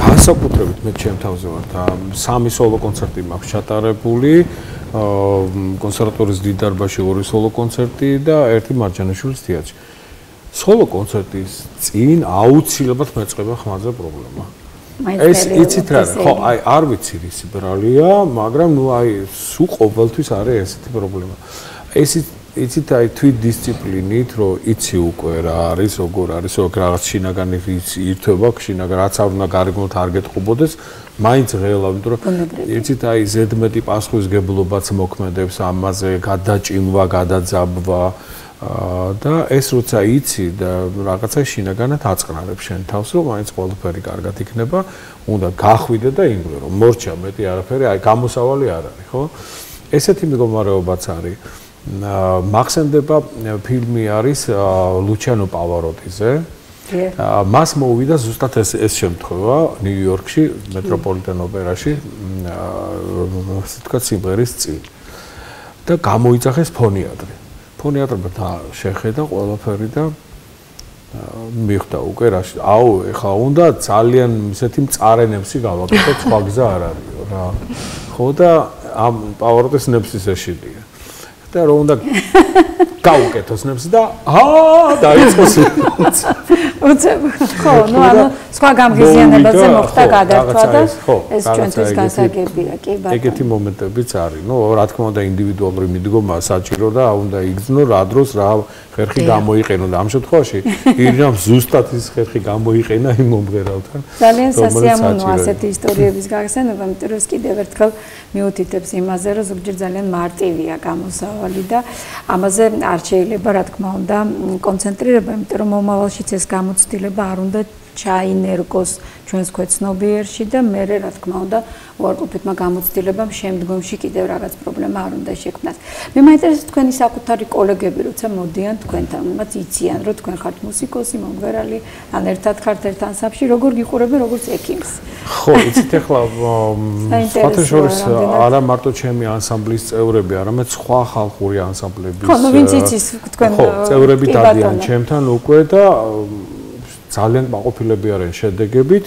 Speaker 2: განსაკუთრებით მე ჩემ თავზე ვარ და 3 სოლო კონცერტი მაქვს ჩატარებული. კონსერვატორიის დიდ დარბაზში 2 სოლო კონცერტი და 1 მარჯანიშვილის თეატრში. სოლო კონცერტის წინ აუცილებლად მეწყება ხმაზე პრობლემა. ეს იცით რა, ხო, აი არ ვიცი ისი ბრალია, მაგრამ ნუ აი სულ ყოველთვის არის ესეთი პრობლემა. ეს იცით აი თვით დისციპლინით, რომ იცი უკვე რა არის, როგორ არის, რაღაც შინაგანი ირთვება, შინაგან რაც არ უნდა გარეგნულად არ გეტყობოდეს, მაინც ღელა, იმიტომ რომ იცით აი ზედმეტი პასუხისგებლობაც მოქმედებს ამაზე, გადაჭიმვა, გადაძაბვა და ეს როცა იცი და რაღაცა შინაგანად აწყნარებს შენ თავს, რომ მაინც ყველაფერი კარგად იქნება, უნდა გახვიდე და იმღე რომ მორჩა მეტი არაფერი, აი გამოსავალი არ არის, ხო? ესეთი მდგომარეობაც არის. მახსენდება ფილმი არის ლუჩიანო პავაროტიზე. მას მოუვიდა ზუსტად ეს შემთხვევა ნიუ-იორკში მეტროპოლიტენ ოპერაში ასე თქვა სიმღერის წინ და გამოიძახეს ფონიატრი. ფონიატრმა შეხედა ყველაფერი და მიხვდა უკვე რა აუ ეხლა უნდა ძალიან ისეთი მწარე ნებსი გავაკეთოთ სხვა გზა არ არისო რა ხო და ამ პავაროტის ნებსის ეშილია და რომ უნდა გაუკეთოს ნებსი და დაიწყოს
Speaker 1: უცებ ხო ნუ ანუ სხვა გამგზიანებაზე მოხდა გადართვა და ეს ჩვენთვის გასაგებია კი ბატონო
Speaker 2: ეგეთი მომენტებიც არის ნუ რა თქმა უნდა ინდივიდუალური მიდგომა საჭირო და უნდა იგრძნო რა დროს რა ხერხი გამოიყენო და ამ შემთხვევაში ირამ ზუსტად ის ხერხი გამოიყენა იმ მომღერალთან
Speaker 1: ძალიან სასიამოვნოა ასეთი ისტორიების გახსენება იმიტომ რომ კიდევ ერთხელ მიუთითებს იმაზე რომ ზოგჯერ ძალიან მარტივია გამოსავალი და ამაზე არ შეიძლება რა თქმა უნდა კონცენტრირება იმიტომ რომ მომავალშიც ეს გამოცდილება არ უნდა ჩაინერგოს ჩვენს ქვეცნობიერში და მე რა თქმა უნდა უარყოფითმა გამოცდილებამ შემდგომში კიდევ რაღაც პრობლემა არ უნდა შექმნას. მე მაინტერესებს თქვენი საკუთარი კოლეგები, როცა მოდიან თქვენთან, მათ იციან, რომ თქვენ ხართ მუსიკოსი, მომღერალი, ან ერთად ხართ ერთ ანსამბლში, როგორ გიყურებენ, როგორც ექიმს.
Speaker 2: ხო, იცით ახლა სხვათა შორის არა მარტო ჩემი ანსამბლის წევრები, არამედ სხვა ხალხური ანსამბლების
Speaker 1: ხო, ნუ ვინც იცის თქვენ
Speaker 2: წევრები დადიან ჩემთან უკვე და ძალიან კმაყოფილები არიან შედეგებით.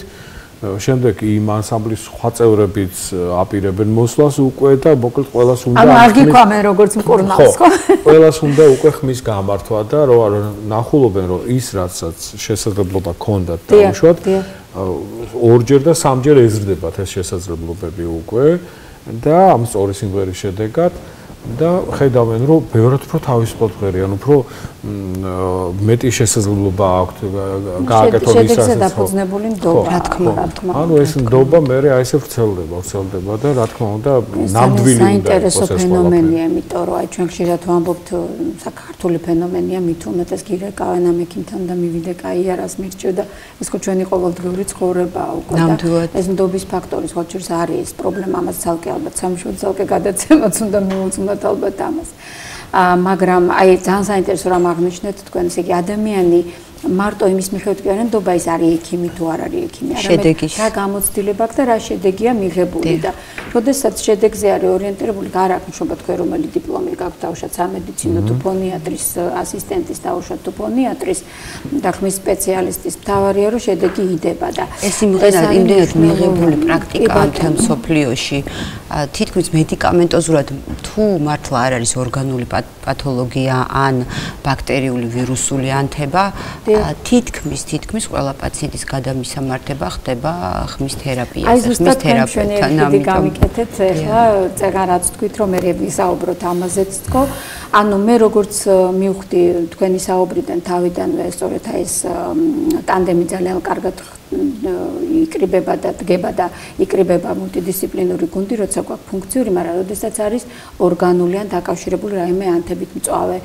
Speaker 2: შემდეგ იმ ანსამბლის სხვა წევრებიც აპირებენ მოსვლას უკვე და მოკლედ ყველას უნდა
Speaker 1: ანუ არ გიქვამენ როგორც მკურნალს ხო?
Speaker 2: ყველას უნდა უკვე ხმის გამართვა და რომ ნახულობენ რომ ის რასაც შესაძლებლობა ქონდათ დაუშვათ ორჯერ და სამჯერ ეზრდებათ ეს შესაძლებლობები უკვე და ამ სწორი სიმღერის შედეგად და ხედავენ რომ ბევრად უფრო თავისუფლად ღერიან, უფრო მეტი შესაძლებლობა აქვთ გააკეთონ ის ასე
Speaker 1: დაფუძნებული ნდობა, რა თქმა უნდა.
Speaker 2: ანუ ეს ნდობა მე აი ესე ვრცელდება და რა თქმა უნდა ნამდვილი უნდა
Speaker 1: საინტერესო ფენომენია, იმიტომ რომ აი ჩვენ ხშირად ვამბობთ საქართველოს ფენომენია, მით უმეტეს გირეკავენ ამ ექიმთან და მივიდე კაიარას მირჩევ და ეს ხო ჩვენი ყოველდღიური ცხოვრებაა უკვე და ეს ნდობის ფაქტორი სხვა შორის არის ეს პრობლემა, ამას ცალკე ალბათ სამშობლო ცალკე გადაცემაც უნდა მიუძღვნოთ ალბათ ამას. მაგრამ აი ძალიან საინტერესო რამ აღნიშნეთ თქვენ, ესე იგი ადამიანი მარტო იმის მიხედვით კი არ ნდობა ის არის ექიმი თუ არ არის ექიმი, არამედ რა გამოცდილება აქვს და რა შედეგია მიღებული და როდესაც შედეგზე არის ორიენტირებული, არ აქვს მშობა თქვენ რომელი დიპლომი გაქვთ დაუშვათ სამედიცინო თუ ფონიატრის ასისტენტის დაუშვათ თუ ფონიატრის და ხმის სპეციალისტის მთავარია რომ შედეგი იდება და
Speaker 3: ეს იმდენად მიღებული პრაქტიკაა მთელ მსოფლიოში თითქმის მედიკამენტოზურად თუ მართლა არ არის ორგანული პათოლოგია ან ბაქტერიული ვირუსული ანთება თითქმის ყველა პაციენტის გადამისამართება ხდება ხმის თერაპიაზე, ხმის თერაპევტთან.
Speaker 1: ამიტომ გამიკეთეთ ახლა წეგარაც თქვით რომ მე ვისაუბროთ ამაზეც თქო. ანუ მე როგორც მივხვდი თქვენი საუბრიდან თავიდანვე სწორედ ეს ტანდემი ძალიან კარგად იკრიბება და დგება და იკრიბება მულტიდისციპლინური გუნდი, როცა გვაქვს ფუნქციური, მაგრამ როდესაც არის ორგანული ან დაკავშირებული რაიმე ანთებით მწვავე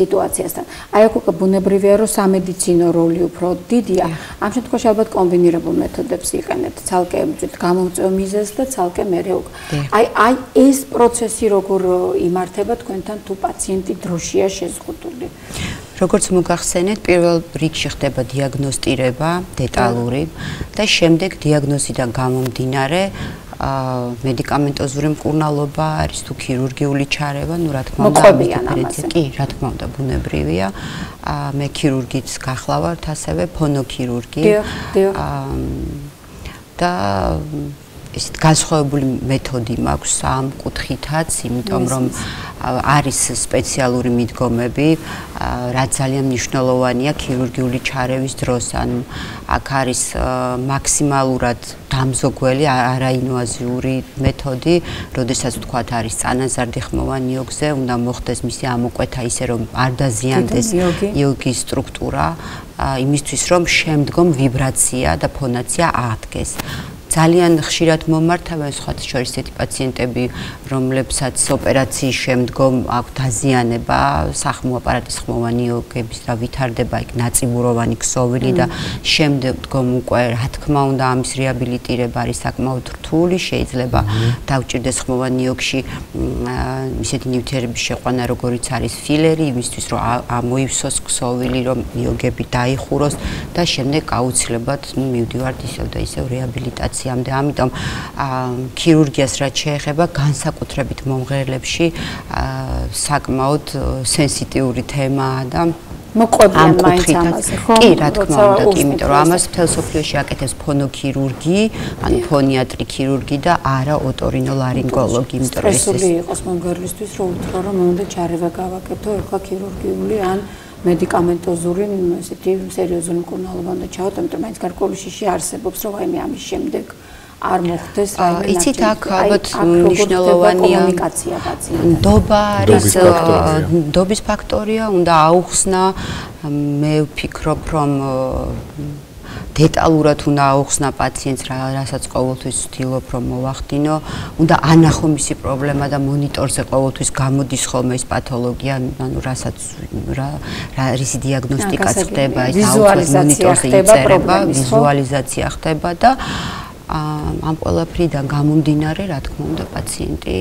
Speaker 1: სიტუაციასთან. აი აქ უკვე ბუნებრივია რომ სამედიცინო როლი უფრო დიდია. ამ შემთხვევაში ალბათ კომბინირებულ მეთოდებს იყენებთ, ცალკე გამომწვევ მიზეზს და ცალკე მერე უკვე. აი ეს პროცესი როგორ იმართება თქვენთან თუ პაციენტი დროშია შეზღუდული?
Speaker 3: როგორც მოგახსენეთ, პირველ რიგში ხდება დიაგნოსტირება დეტალური და შემდეგ დიაგნოზიდან გამომდინარე მედიკამენტოზური მკურნალობა არის თუ ქირურგიული ჩარევა, ну რა თქმა უნდა, კი, რა თქმა უნდა, ბუნებრივია. მე ქირურგიც გახლავართ, ასევე ფონოქირურგი. და ისეთ განსხვავებული მეთოდი მაქვს ამ კუთხითაც, იმიტომ რომ არის სპეციალური მიდგომები, რაც ძალიან მნიშვნელოვანია ქირურგიული ჩარევის დროს, ანუ აქ არის მაქსიმალურად დამზოგველი არაინვაზიური მეთოდი, როდესაც ვთქვათ არის წანაზარდი ხმოვანი ოგზე, უნდა მოხდეს მისი ამოკვეთა ისე რომ არ დაზიანდეს იოგის სტრუქტურა, იმისთვის რომ შემდგომ ვიბრაცია და ფონაცია აღდგეს. ძალიან ხშირად მომართავენ სხვათა შორის ესეთი პაციენტები, რომლებსაც ოპერაციის შემდგომ აქვთ დაზიანება, სახმო აპარატის ხმოვანი ოგების და ვითარდება იქ ნაწიბუროვანი ქსოვილი და შემდგომ უკვე რა თქმა უნდა ამის რეაბილიტირება არის საკმაოდ რთული, შეიძლება დავჭირდეს ხმოვანი ოგში ისეთი ნივთიერების შეყვანა, როგორიც არის ფილერი, იმისთვის რომ ამოივსოს ქსოვილი, რომ მიოგები დაიხუროს და შემდეგ აუცილებლად მივდივართ ისევ და ისევ რეაბილიტაციამდე. ამიტომ ქირურგიას რაც შეეხება, განსაკუთრებით მომღერლებში საკმაოდ სენსიტიური თემაა და
Speaker 1: მოყვებიან მაინც ამაზე, ხო?
Speaker 3: კი, რა თქმა უნდა, იმიტომ რომ ამას მთელ სოფლიოში აკეთებს ფონოქირურგი, ანუ ფონიატრი ქირურგი და არა ოტორინოლარინგოლოგი, იმიტომ რომ
Speaker 1: სტრესული იყოს მომღერლისთვის, რომ უთხრა რომ მე უნდა ჩარევა გავაკეთო, ეხლა ქირურგიული ან მედიკამენტოზური ესეთი სერიოზული მკურნალობა უნდა ჩავთ, ამიტომ მაინც გარკვეული შიში არსებობს, რომ აი მე ამის შემდეგ არ მოხდეს რაიმე ნაჭიერი.
Speaker 3: იცით, აქ ალბათ მნიშვნელოვანია
Speaker 1: კომუნიკაცია პაციენტთან.
Speaker 3: ნდობა არის, ნდობის ფაქტორია, უნდა აუხსნა. მე ვფიქრობ, რომ დეტალურად უნდა აუხსნა პაციენტს, რასაც ყოველთვის ვცდილობ რომ მოვახდინო, უნდა ანახო მისი პრობლემა და მონიტორზე ყოველთვის გამოდის ხოლმე ეს პათოლოგია, ანუ რასაც რისი დიაგნოსტიკაც ხდება, ეს მონიტორზე იწერება, ვიზუალიზაცია ხდება და ამ ყველაფრიდან გამომდინარე, რა თქმა უნდა, პაციენტი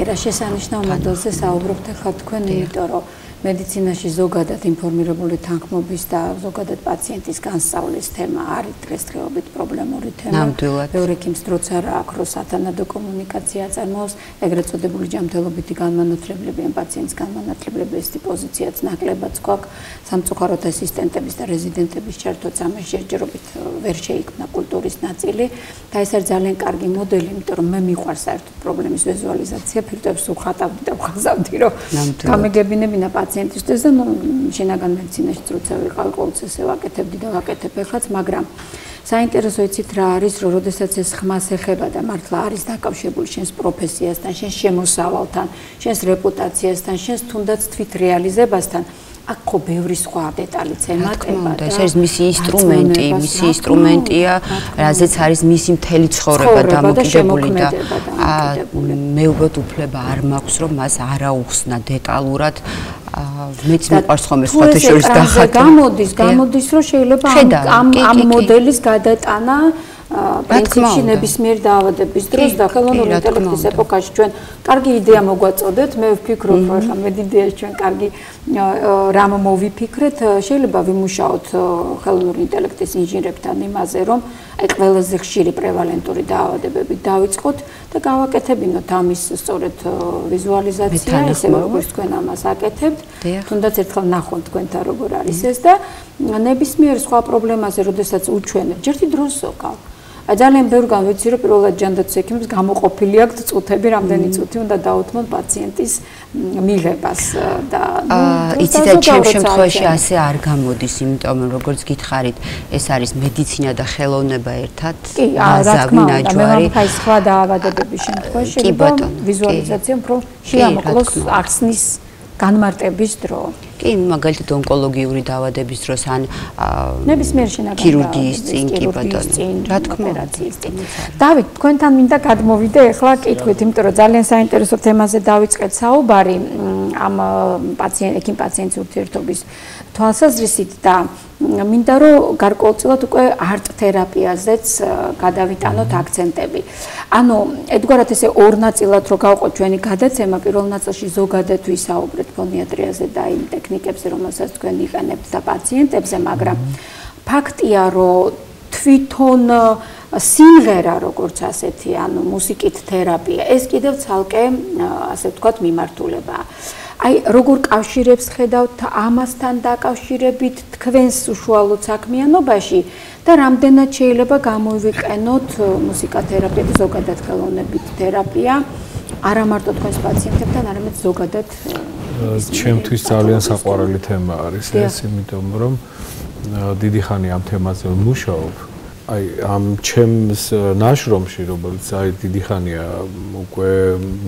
Speaker 1: რა შესანიშნავ მოდელზე საუბრობთ ახლა თქვენ, იმიტომ რომ მედიცინაში ზოგადად ინფორმირებული თანხმობის და ზოგადად პაციენტის განსწავლის თემა არის დღესდღეობით პრობლემური თემა. ბევრი ექიმს დროც არ აქვს, რომ სათანადო კომუნიკაცია აწარმოოს, ეგრეთ წოდებული ჯანმრთელობითი განმანათლებლები ან პაციენტის განმანათლებლები ეს პოზიციაც ნაკლებად გვაქვს. სამწუხაროდ ასისტენტების და რეზიდენტების ჩართვაც ამას ჯერჯერობით ვერ შეიქმნა კულტურის ნაწილი და ეს არის ძალიან კარგი მოდელი, იმიტომ რომ მე მიყვარს საერთოდ პრობლემის ვიზუალიზაცია, ფილტრებს უხატავდი და ვხაზავდი, რომ გამეგებინებინა პაციენტისთვის და შინაგან მედიცინაში როცა ვიყავი ყოველთვის ესე ვაკეთებდი და ვაკეთებ ეხლაც, მაგრამ საინტერესო იცით რა არის, რომ როდესაც ეს ხმას ეხება და მართლა არის დაკავშირებული შენს პროფესიასთან, შენს შემოსავალთან, შენს რეპუტაციასთან, შენს თუნდაც თვით რეალიზებასთან, აქ ხო ბევრი სხვა დეტალიც ემატება და
Speaker 3: ეს არის მისი ინსტრუმენტია, რაზეც არის მისი მთელი ცხოვრება დამოკიდებული და მე უბრალოდ უფლება არ მაქვს, რომ მას არ აუხსნა დეტალურად. მეც მიყვარს ხოლმე სხვათა შორის დახატვა.
Speaker 1: გამოდის, რომ შეიძლება ამ მოდელის გადატანა პრინციპში ნებისმიერ დაავადების დროს და ხელოვნური ინტელექტის ეპოქაში ჩვენ კარგი იდეა მოგვაწოდეთ, მე ვფიქრობ, რომ ახლა მედიდეაში ჩვენ კარგი რამ მოვიფიქრეთ, შეიძლება ვიმუშაოთ ხელოვნური ინტელექტის ინჟინერებთან იმაზე, რომ აი ყველაზე ხშირი პრევალენტური დაავადებები დავიწყოთ და გავაკეთებინოთ ამის სწორედ ვიზუალიზაცია, ისე როგორც თქვენ ამას აკეთებთ, თუნდაც ერთხელ ნახოთ თქვენთან როგორ არის ეს და ნებისმიერ სხვა პრობლემაზე, როდესაც უჩვენებთ, ჯერთი დროსო გავ ძალიან ბევრგან ვიცი, რომ პირველად ჯანდაცვის ექიმებს გამოყოფილი აქვს წუთები, რამდენი წუთი უნდა დაუთმოთ პაციენტის მიღებას და
Speaker 3: იცით, ჩემ შემთხვევაში ასე არ გამოდის, იმიტომ რომ როგორც გითხარით, ეს არის მედიცინა და ხელოვნება ერთად,
Speaker 1: აზავი ნაჯვარი. მე სხვა დაავადებების შემთხვევაში ვიზუალიზაცია უფრო შეამოკლოს ახსნის განმარტების დრო.
Speaker 3: კი, მაგალითად ონკოლოგიური დაავადების დროს ან
Speaker 1: ნებისმიერ შინაგან
Speaker 3: ქირურგიის წინ, კი ბატონო, რა თქმა უნდა.
Speaker 1: დავით, თქვენთან მინდა გადმოვიდე ახლა კითხვით, იმიტომ რომ ძალიან საინტერესო თემაზე დავიწყეთ საუბარი ამ ექიმ-პაციენტის ურთიერთობის თვალსაზრისით და მინდა რომ გარკვეულწილად უკვე არტ თერაპიაზეც გადავიტანოთ აქცენტები. ანუ ერთგვარად ესე ორ ნაწილად რო გავყოთ ჩვენი გადაცემა, პირველ ნაწილში ზოგადად ვისაუბრეთ ფონიატრიაზე და იმ ტექნიკებზე, რომელსაც თქვენ იყენებთ და პაციენტებზე, მაგრამ ფაქტია, რომ თვითონ სიმღერა როგორც ასეთი, ანუ მუსიკით თერაპია, ეს კიდევ ცალკე ასე ვთქვათ მიმართულებაა. აი როგორ კავშირებს ხედავთ ამასთან დაკავშირებით თქვენს უშუალოდ საქმიანობაში და რამდენად შეიძლება გამოვიყენოთ მუსიკათერაპია და ზოგადად ხელოვნებით თერაპია არა მარტო თქვენს პაციენტებთან, არამედ ზოგადად
Speaker 2: ჩემთვის ძალიან საყვარელი თემა არის ეს, იმიტომ რომ დიდი ხანი ამ თემაზე ვმუშაობ. აი ამ ჩემს ნაშრომში, რომელიც აი დიდი ხანია უკვე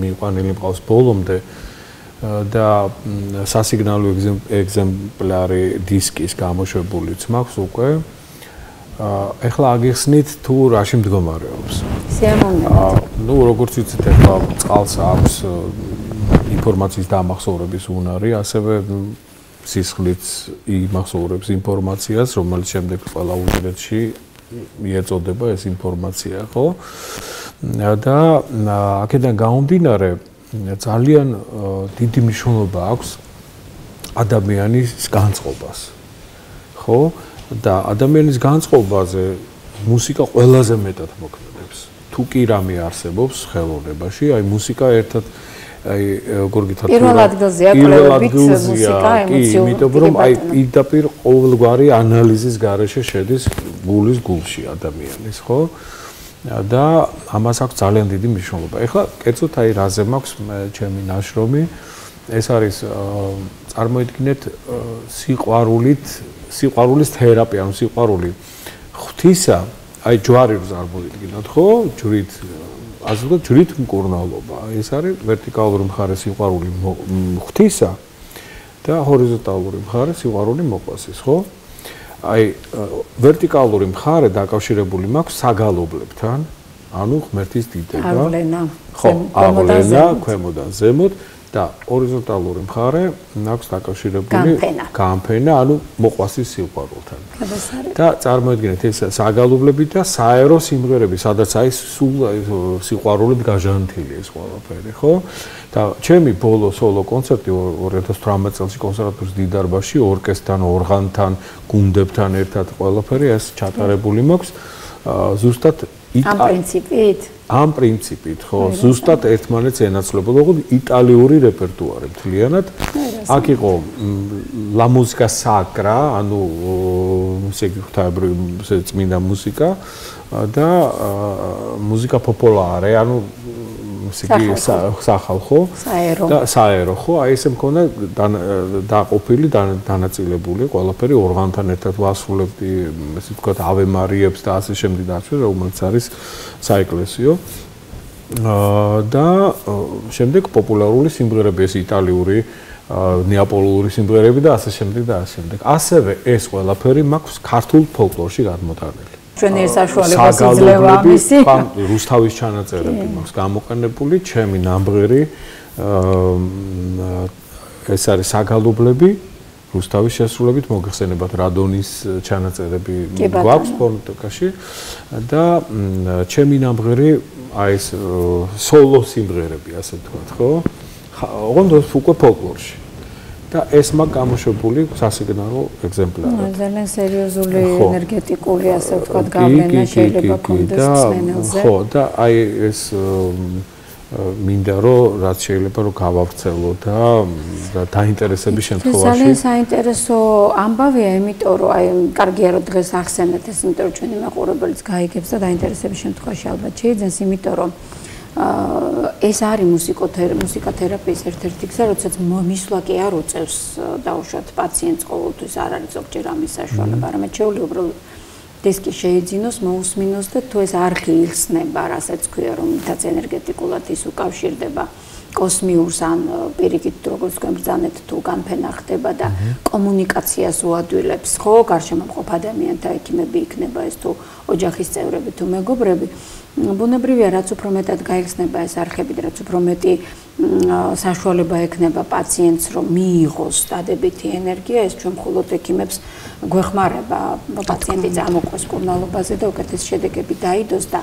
Speaker 2: მიყვანილი მყავს ბოლომდე და სასიგნალო ეგზემპლარი დისკის გამოშვებულიც მაქვს უკვე. ეხლა აგიხსნით თუ რაში მდგომარეობს. ნუ როგორც ვიცით, ეხლა წყალს აქვს ინფორმაციის დამახსოვრების უნარი, ასევე სისხლიც იმახსოვრებს ინფორმაციას, რომელიც შემდეგ ყველა უჯრედში მიეწოდება ეს ინფორმაცია, ხო? და აქედან გამომდინარე ძალიან დიდი მნიშვნელობა აქვს ადამიანის განწყობას. ხო? და ადამიანის განწყობაზე მუსიკა ყველაზე მეტად მოქმედებს. თუ კი რამე არსებობს ხელოვნებაში, აი მუსიკა ერთად აი როგორ გითხრათ
Speaker 1: პირველ ადგილზეა კვლევებით მუსიკა ემოციურ
Speaker 2: იმიტომ რომ აი პირდაპირ ყოველგვარი ანალიზის გარეშე შედის გულის გულში ადამიანის, ხო? და ამას აქვს ძალიან დიდი მნიშვნელობა. ეხლა კერძოდ აი რაზე მაქვს ჩემი ნაშრომი, ეს არის წარმოიდგინეთ სიყვარულის თერაპია, ანუ სიყვარული ღვთისა, აი ჯვარი წარმოიდგინოთ, ხო? ჯვრით ასე ვთქვათ, ჯვრით მკურნალობა. ეს არის ვერტიკალური მხარე სიყვარული ღვთისა და ჰორიზონტალური მხარე სიყვარული მოყვასის, ხო? აი ვერტიკალური მხარე დაკავშირებული მაქვს საგალობლებთან, ანუ ღმერთის დიდება.
Speaker 1: ავლენა,
Speaker 2: ხო, ავლენა, ქვემოდან ზემოთ და ჰორიზონტალური მხარე აქვს დაკავშირებული გამფენა, ანუ მოყვასის სიყვარულთან. და წარმოიდგინეთ ეს საგალობლები და საერო სიმღერები, სადაც აი სულ სიყვარულით გაჟანთილი ეს ყველაფერი, ხო? და ჩემი ბოლო სოლო კონცერტი 2018 წელს კონსერვატორიის დიდარბაში ორკესტრთან, ორღანთან, გუნდებთან ერთად ყველაფერი ეს ჩატარებული მაქვს. ზუსტად ამ პრინციპით, ხო, ზუსტად ერთმანეთს ენაცვლებოდა, ოღონდ იტალიური რეპერტუარი მთლიანად. აქ იყო ლა მუსიკა საკრა, ანუ ღვთაებრივი წმინდა მუსიკა და მუსიკა პოპულარე, ანუ სახალხო და საერო, ხო, აი ესე მქონდა დაყოფილი, დანაწილებული ყველაფერი ორღანთან ერთად ვასრულებდი, ესე ვთქვათ, ავე მარიებს და ასე შემდეგ და ასე, რომელიც არის საეკლესიო. და შემდეგ პოპულარული სიმღერები, ეს იტალიური, ნეაპოლური სიმღერები და ასე შემდეგ და ასე შემდეგ. ასევე ეს ყველაფერი მაქვს ქართულ ფოლკლორში გადმოტანილი.
Speaker 1: ჩვენი საშუალებას იძლევა ამისი.
Speaker 2: რუსთავის ჩანაწერები მაქვს გამოყენებული, ჩემი ნამღერი ეს არის საგალობლები, რუსთავის შესრულებით მოგეხსენებათ რადონის ჩანაწერები გვაქვს ფონოტეკაში და ჩემი ნამღერი აი ეს სოლო სიმღერები, ასე ვთქვათ, ხო? ოღონდ უკვე ფოლკლორში. და ეს მაგ გამოშვებული სასიგნალო ეგზემპლარად.
Speaker 1: ძალიან სერიოზული ენერგეტიკული, ასე ვთქვათ, გავლენა შეიძლება კონდეს მსმენელზე.
Speaker 2: ხო, და აი ეს მინდა რომ რაც შეიძლება რომ გავავრცელო და დაინტერესების შემთხვევაში.
Speaker 1: ძალიან საინტერესო ამბავია, იმიტომ რომ აი კარგია რომ დღეს ახსენეთ ეს, იმიტომ რომ ჩვენი მაყურებელიც გაიგებს და დაინტერესების შემთხვევაში ალბათ შეიძლება, იმიტომ რომ ეს არის მუსიკოთერაპიის ერთ-ერთი გზა, როდესაც მისვლა კი არ უწევს დაუშვათ პაციენტს ყოველთვის არ არის ზოგჯერ ამის საშუალება, არამედ შეუძლია უბრალოდ დისკი შეიძინოს, მოусმინოს და თუ ეს არხი იხსნება, რასაც ქვია, რომლითაც ენერგეტიკულად ის უკავშირდება კოსმიურს ან პირიქით როგორც გვემბრძანეთ თუ განფენა ხდება და კომუნიკაციას უადვილებს, ხო, გარშემო მყოფ ადამიანთა ექიმები იქნება ეს თუ ოჯახის წევრები თუ მეგობრები. ბუნებრივია, რაც უფრო მეტად გაიხსნება ეს არხები და რაც უფრო მეტი საშუალება ექნება პაციენტს, რომ მიიღოს დადებითი ენერგია, ეს ჩვენ მხოლოდ ექიმებს გვეხმარება პაციენტი წამოყვეს კურნალობაზე და უკეთეს შედეგები დაიდოს და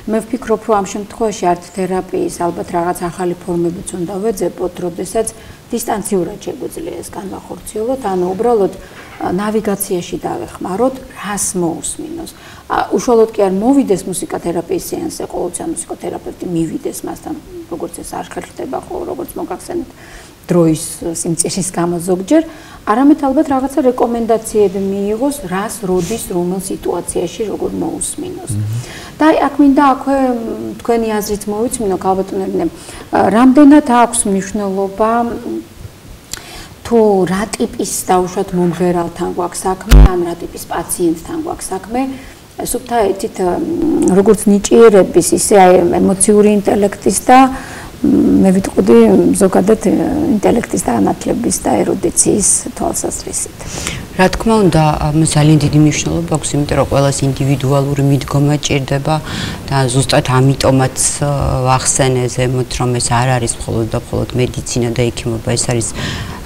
Speaker 1: მე ვფიქრობ, რომ ამ შემთხვევაში არტ თერაპიის ალბათ რაღაც ახალი ფორმებიც უნდა ვეძებოთ, როდესაც დისტანციურად შეგვიძლია ეს განვახორციელოთ, ანუ უბრალოდ ნავიგაციაში დავეხმაროთ, რას მოусმინოს. უშუალოდ კი არ მოვიდეს მუსიკათერაპიის სეანსზე, ყოველთვის მუსიკოთერაპევტი მივიდეს მასთან, როგორც ეს არ ხერხდება ხო, როგორც მოგახსენეთ დროის სიმწირის გამო ზოგჯერ, არამედ ალბათ რაღაცა რეკომენდაციები მიიღოს, რას, როდის, რომელ სიტუაციაში როგორ მოусმინოს. და აი აქ მინდა აქვე თქვენი აზრით მოვიცმინო, ქალბატონებნი, რამდენად აქვს მნიშვნელობა თუ რა ტიპის დაუშვათ მომღერალთან გვაქვს საქმე, ან რა ტიპის პაციენტთან გვაქვს საქმე, სუბთაეთით როგორც ნიჭიერების, ისე აი ემოციური ინტელექტის და მე ვიტყოდი ზოგადად ინტელექტის და ანათლების და ერუდიციის თვალსაზრისით.
Speaker 3: რა თქმა უნდა, ძალიან დიდი მნიშვნელობა აქვს, იმიტომ რომ ყველას ინდივიდუალური მიდგომა ჭირდება და ზუსტად ამიტომაც ვახსენე ზემოთ, რომ ეს არ არის მხოლოდ და მხოლოდ მედიცინა და ექიმობა, ეს არის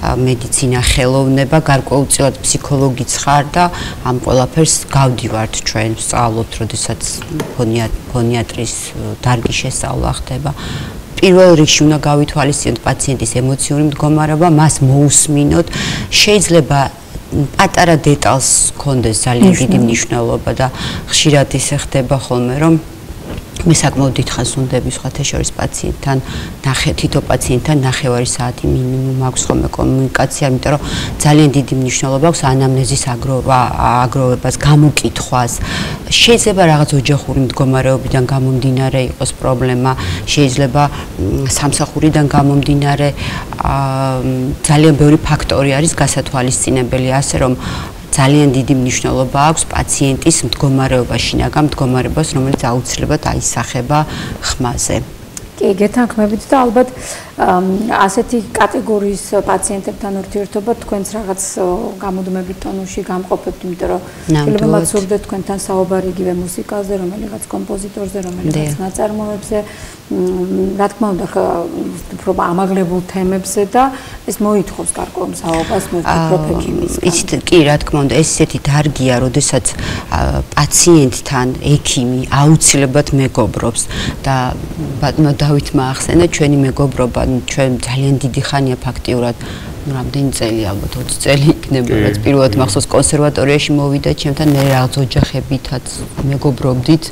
Speaker 3: მედიცინა, ხელოვნება, გარკვეულწილად ფსიქოლოგიც ხარ და ამ ყველაფერს გავდივართ ჩვენ, ვსწავლობთ, როდესაც ფონიატრის დარგის შესწავლა ხდება. პირველ რიგში უნდა გავითვალისწინოთ პაციენტის ემოციური მდგომარეობა, მას მოусმინოთ, შეიძლება პატარა დეტალს ჰქონდეს ძალიან დიდი მნიშვნელობა და ხშირად ისე ხდება ხოლმე, რომ მე საკმაოდ დიდხანს ვუნდები სხვათა შორის პაციენტთან, თითო პაციენტთან 9 საათი მინიმუმ აქვს ხოლმე კომუნიკაცია, იმიტომ რომ ძალიან დიდი მნიშვნელობა აქვს ანამნეზის აგროვებას, გამოკითხვას. შეიძლება რაღაც ოჯახური მდგომარეობიდან გამომდინარე იყოს პრობლემა, შეიძლება სამსახურიდან გამომდინარე, ძალიან ბევრი ფაქტორი არის გასათვალისწინებელი, ასე რომ ძალიან დიდი მნიშვნელობა აქვს პაციენტის მდგომარეობა, შინაგან მდგომარეობას, რომელიც აუცილებლად აისახება ხმაზე.
Speaker 1: კი, გეთანხმებით და ალბათ ასეთი კატეგორიის პაციენტებთან ურთიერთობა თქვენც რაღაც გამოდმებით ტონუსში გამყოფებთ, იმიტომ რომ შეიძლება მათ სურდეთ თქვენთან საუბარი იგივე მუსიკაზე, რომელიღაც კომპოზიტორზე, რომელიღაც ნაწარმოებზე, რა თქმა უნდა, უფრო ამაღლებულ თემებზე და ეს მოითხოვს გარკვეულ საუბარს მოვფიქრობ ექიმისგან.
Speaker 3: იცით, კი, რა თქმა უნდა, ეს ისეთი დარგია, როდესაც პაციენტთან ექიმი აუცილებლად მეგობრობს და ბატონო დავითმა ახსენა ჩვენი მეგობრობა, ჩვენ ძალიან დიდი ხანია ფაქტიურად, რამდენი წელი, ალბათ 20 წელი იქნება, რაც პირველად მახსოვს კონსერვატორიაში მოვიდა ჩემთან, მე რაღაც ოჯახებითაც მეგობრობდით.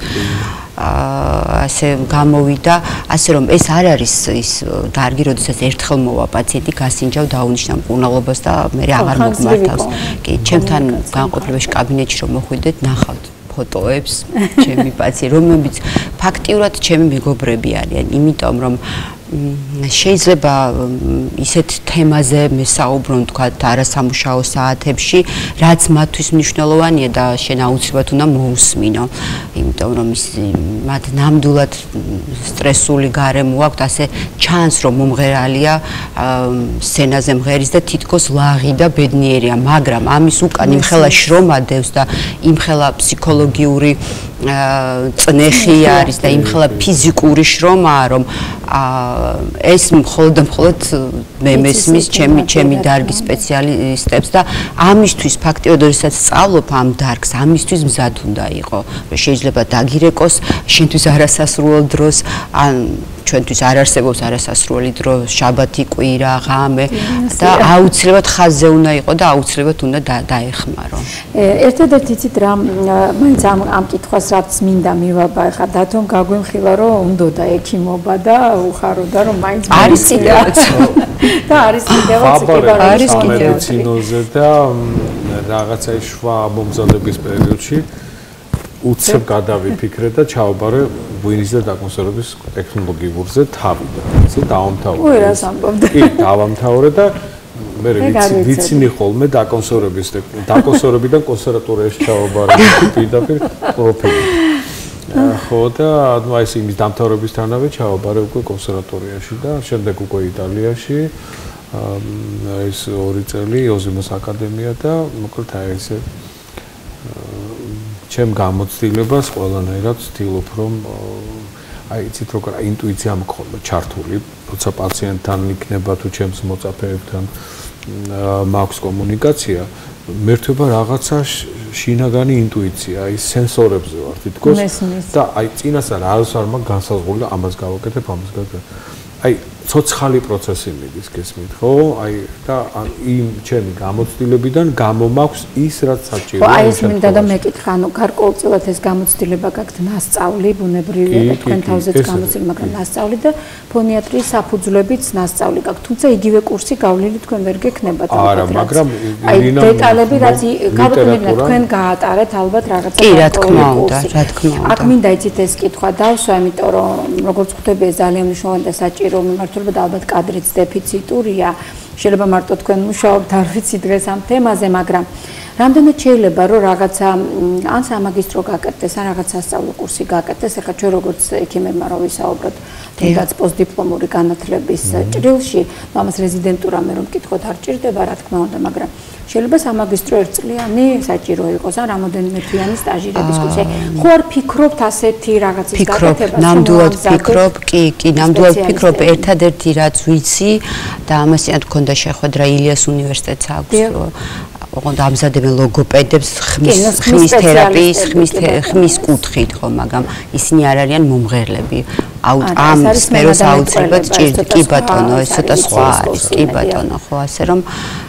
Speaker 3: ასე გამოვიდა, ასე რომ ეს არ არის ის დარგი, როდესაც ერთხელ მოვა პაციენტი, გასინჯავ დაუნიშნავ მკურნალობას და მე აღარ მოგმართავს. კი, ჩემთან განყოფილებაში კაბინეტში რომ მოხვიდეთ, ნახავთ ფოტოებს, ჩემი პაციენტი, რომლებიც ფაქტიურად ჩემი მეგობრები არიან, იმიტომ რომ შეიძლება ისეთ თემაზე მე საუბრობ, თქვათ, არასამუშაო საათებში, რაც მათთვის მნიშვნელოვანია და შენ აუცილებლად უნდა მოусმინო, იმიტომ რომ მათ ნამდვილად სტრესული გარემო აქვს, ასე ჩანს, რომ მომღერალია სცენაზე მღერის და თითქოს ლაღი და ბედნიერია, მაგრამ ამის უკან იმხელა შრომა დევს და იმხელა ფსიქოლოგიური წნეხი არის და იმხელა ფიზიკური შრომაა, რომ ეს მხოლოდ და მხოლოდ მე მესმის ჩემი დარგის სპეციალისტებს და ამისთვის ფაქტიურად როდესაც სწავლობ ამ დარგს, ამისთვის მზად უნდა იყო, რომ შეიძლება დაგირეკოს შენთვის არასასრულ დროს, ან ჩვენთვის არ არსებობს არასასრული დრო, შაბათი, კვირა, ღამე და აუცილებლად ხაზზე უნდა იყო და აუცილებლად უნდა დაეხმარო.
Speaker 1: ერთადერთი იცით რა, მაინც ამ კითხვას რაც მინდა მივაბა, ხა დათომ გაგვიმხილა, რომ უნდოდა ექიმობა და უხაროდა, რომ მაინც
Speaker 3: არის კიდევაც
Speaker 1: და არის კიდევაც
Speaker 2: არის მედიცინოზე და რაღაცა შვა მომზადების პერიოდში უცებ გადავიფიქრე და ჩავაბარე ვინიზდა დაკონსერვების ტექნოლოგიურზე თავი და ისე დავამთავრე.
Speaker 1: ой, რას ამბობდი?
Speaker 2: კი, დავამთავრე და მე ვიცინი ხოლმე დაკონსერვებიდან კონსერვატორიაში ჩავაბარე პირდაპირ პროფილი. ხო და აი ეს იმის დამთავრებისთანავე ჩავაბარე უკვე კონსერვატორიაში და შემდეგ უკვე იტალიაში ეს 2 წელი ოზიმოს აკადემია და მოკლედ აი ესე ჩემ გამოცდილებას ყველანაირად ვცდილობ, რომ აი იცით როგორ ინტუიცია მქონდა ჩართული, როცა პაციენტთან იქნება თუ ჩემს მოწაფეებთან მაქვს კომუნიკაცია, მერთვება რაღაცა შინაგანი ინტუიცია, აი სენსორებზე ვარ თითქოს და აი წინასწარ არც არ მაქვს განსაზღვრული და ამას გავაკეთებ, ამას გავაკეთებ. აი ცოცხალი პროცესი მიდის გესმით, ხო? აი და იმ ჩემი გამოცდილებიდან გამომაქვს ის რაც საჭიროა.
Speaker 1: აი ეს მინდა და მეკითხა, ანუ გარკვეულწილად ეს გამოცდილება გაქვთ მასწავლი, ბუნებრივია და თქვენ თავზეც გამოცდილება, მაგრამ მასწავლი და ფონიატრიის საფუძვლებიც მასწავლი გაქვთ. თუმცა იგივე კურსი გავლილი თქვენ ვერ გექნებათ ალბათ.
Speaker 2: არა, მაგრამ
Speaker 1: აი დეტალები რაც გავაკეთებთ თქვენ გაატარეთ ალბათ რაღაცა.
Speaker 3: კი, რა თქმა უნდა, რა თქმა უნდა.
Speaker 1: აქ მინდა იცით ეს კითხვა დავსვა, იმიტომ რომ როგორც ხვდები ეს ძალიან მნიშვნელოვანი და საჭირო მიმართულება და ალბათ კადრიც დეფიციტურია. შეიძლება მარტო თქვენ მუშაობთ, არ ვიცი დღეს ამ თემაზე, მაგრამ რამდენად შეიძლება რომ რაღაცა ან სამაგისტრო გაკეთდეს, ან რაღაც სასწავლო კურსი გაკეთდეს, ახლა ჩვენ როგორც ექიმებმა რო ვისაუბროთ, თუნდაც პოსტდიპლომური განათლების ჭრილში, ამას რეზიდენტურა მე რომ მკითხოთ არ ჭირდება, რა თქმა უნდა, მაგრამ შეიძლება სამაგისტრო ერთწლიანი საჭირო იყოს, ან რამოდენიმე თვიანი სტაჟირების კურსი. ხო არ ფიქრობთ ასეთი რაღაცის გაკეთებას?
Speaker 3: ნამდვილად ფიქრობ, კი, ნამდვილად ფიქრობ, ერთადერთი რაც ვიცი და ამასთან გქონდა შეხვედრა ილიას უნივერსიტეტს აქვს ოღონდ ამზადებენ ლოგოპედებს ხმის თერაპიის ხმის კუთხით ხო, მაგრამ ისინი არ არიან მომღერლები. ამ სფეროს აუცილებლად ჭირდება. კი ბატონო, ეს ცოტა სხვა არის. კი ბატონო, ხო, ასე რომ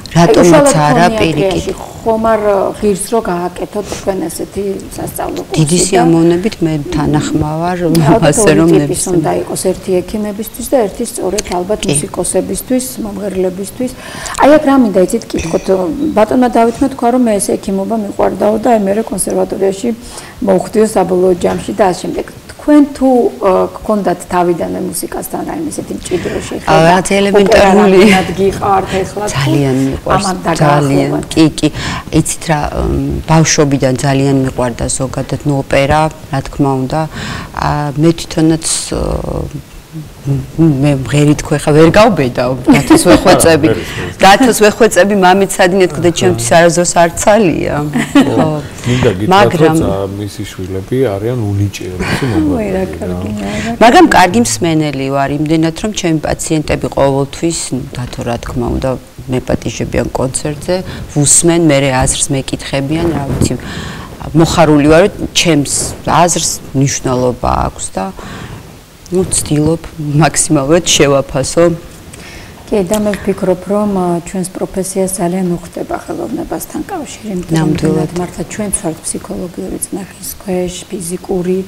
Speaker 3: რატომაც არა პირიქით.
Speaker 1: ხომ არ ღირს რო გააკეთოთ თქვენ ესეთი სასწავლო კურსი.
Speaker 3: დიდი სიამოვნებით მე თანახმავარ, ასე რომ ნებს
Speaker 1: უნდა იყოს ერთი ექიმებისთვის და ერთი სწორედ ალბათ მუსიკოსებისთვის, მომღერლებისთვის. აი აქ რა მინდა იცით კითხოთ, ბატონმა დავითმა თქვა რომ მე ეს ექიმობა მიყვარდაო და აი მე კონსერვატორიაში მოვხვდიო საბოლოო ჯამში და ასე შემდეგ. თქვენ თუ გქონდათ თავიდანვე მუსიკასთან რაიმე ესეთი მჭიდრო შეხედვა?
Speaker 3: რაღაც ელემენტარული
Speaker 1: გიყართ ახლა.
Speaker 3: ძალიან მიყვარს, ძალიან. კი. იცით რა, ბავშვობიდან ძალიან მიყვარდა ზოგადად ოპერა, რა თქმა უნდა. მე თვითონაც მე მღერით ხო ხა ვერ გავბედავ, დათოს ვეხვეწები. დათოს ვეხვეწები მამით სადინ ეთქდა ჩემთვის არასდროს არ ცალია. ხო.
Speaker 2: მაგრამ მისი შვილები არიან უნიჭიერესი მოგონებია.
Speaker 3: მაგრამ კარგი მსმენელი ვარ, იმდენად რომ ჩემი პაციენტები ყოველთვის დათო რა თქმა უნდა მეპატიჟებიან კონცერტზე, ვუსმენ, მე აზრს მეკითხებიან, რა ვიცი, მოხარული ვარ, ჩემს აზრს მნიშვნელობა აქვს და ვცდილობ მაქსიმალურად შევაფასო.
Speaker 1: კი, და მე ვფიქრობ, რომ ჩვენს პროფესიას ძალიან უხდება ხელოვნებასთან კავშირი.
Speaker 3: ნამდვილად
Speaker 1: მართლა ჩვენც ვართ ფსიქოლოგიური წნეხის ქვეშ, ფიზიკური,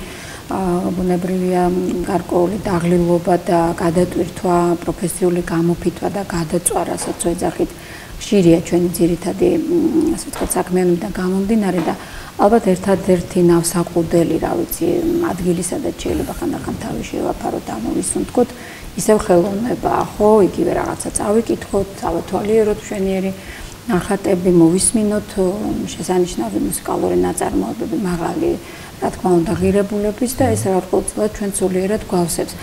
Speaker 1: ბუნებრივია გარკვეული დაღლილობა და გადატვირთვა, პროფესიული გამოფიტვა და გადაწვა, რასაც ვეძახით, ხშირია ჩვენი ძირითადი, ასე ვთქვათ, საქმიანობიდან გამომდინარე და ალბათ ერთადერთი ნავსაყუდელი, რა ვიცი, ადგილი, სადაც შეიძლება ხანდახან თავი შევაფაროთ, ამოვისუნთქოთ, ისევ ხელოვნება, ხო, იგივე რაღაცა წავიკითხოთ, ავათვალიეროთ მშვენიერი ნახატები, მოვისმინოთ შესანიშნავი მუსიკალური ნაწარმოებები, მაღალი, რა თქმა უნდა, ღირებულების და ეს ყოველწლიურად ჩვენ სულიერად გვავსებს.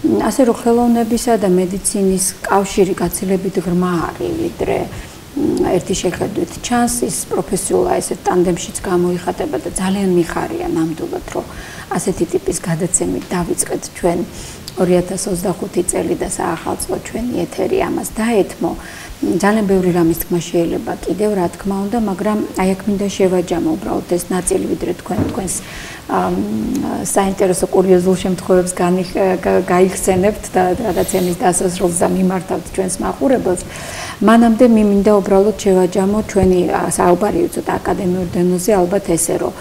Speaker 1: ასე რომ ხელოვნებისა და მედიცინის კავშირი გაცილებით ღრმა არის, ვიდრე ერთი შეხედვით ჩანს, ის პროფესიულად ესეთ ტანდემშიც გამოიხატება და ძალიან მიხარია ნამდვილად, რომ ასეთი ტიპის გადაცემით დავიწყეთ ჩვენ 2025 წელი და საახალწლო ჩვენი ეთერი ამას დაეთმო. ძალიან ბევრი რამის თქმა შეიძლება კიდევ, რა თქმა უნდა, მაგრამ აი აქ მინდა შევაჯამო უბრალოდ ეს ნაწილი, ვიდრე თქვენს საინტერესო კურიოზულ შემთხვევებს გაიხსენებთ და გადაცემის დასასრულს და მიმართავთ ჩვენს მაყურებელს. მანამდე მინდა უბრალოდ შევაჯამო ჩვენი საუბარი უცოტა აკადემიურ დონეზე, ალბათ ესე რომ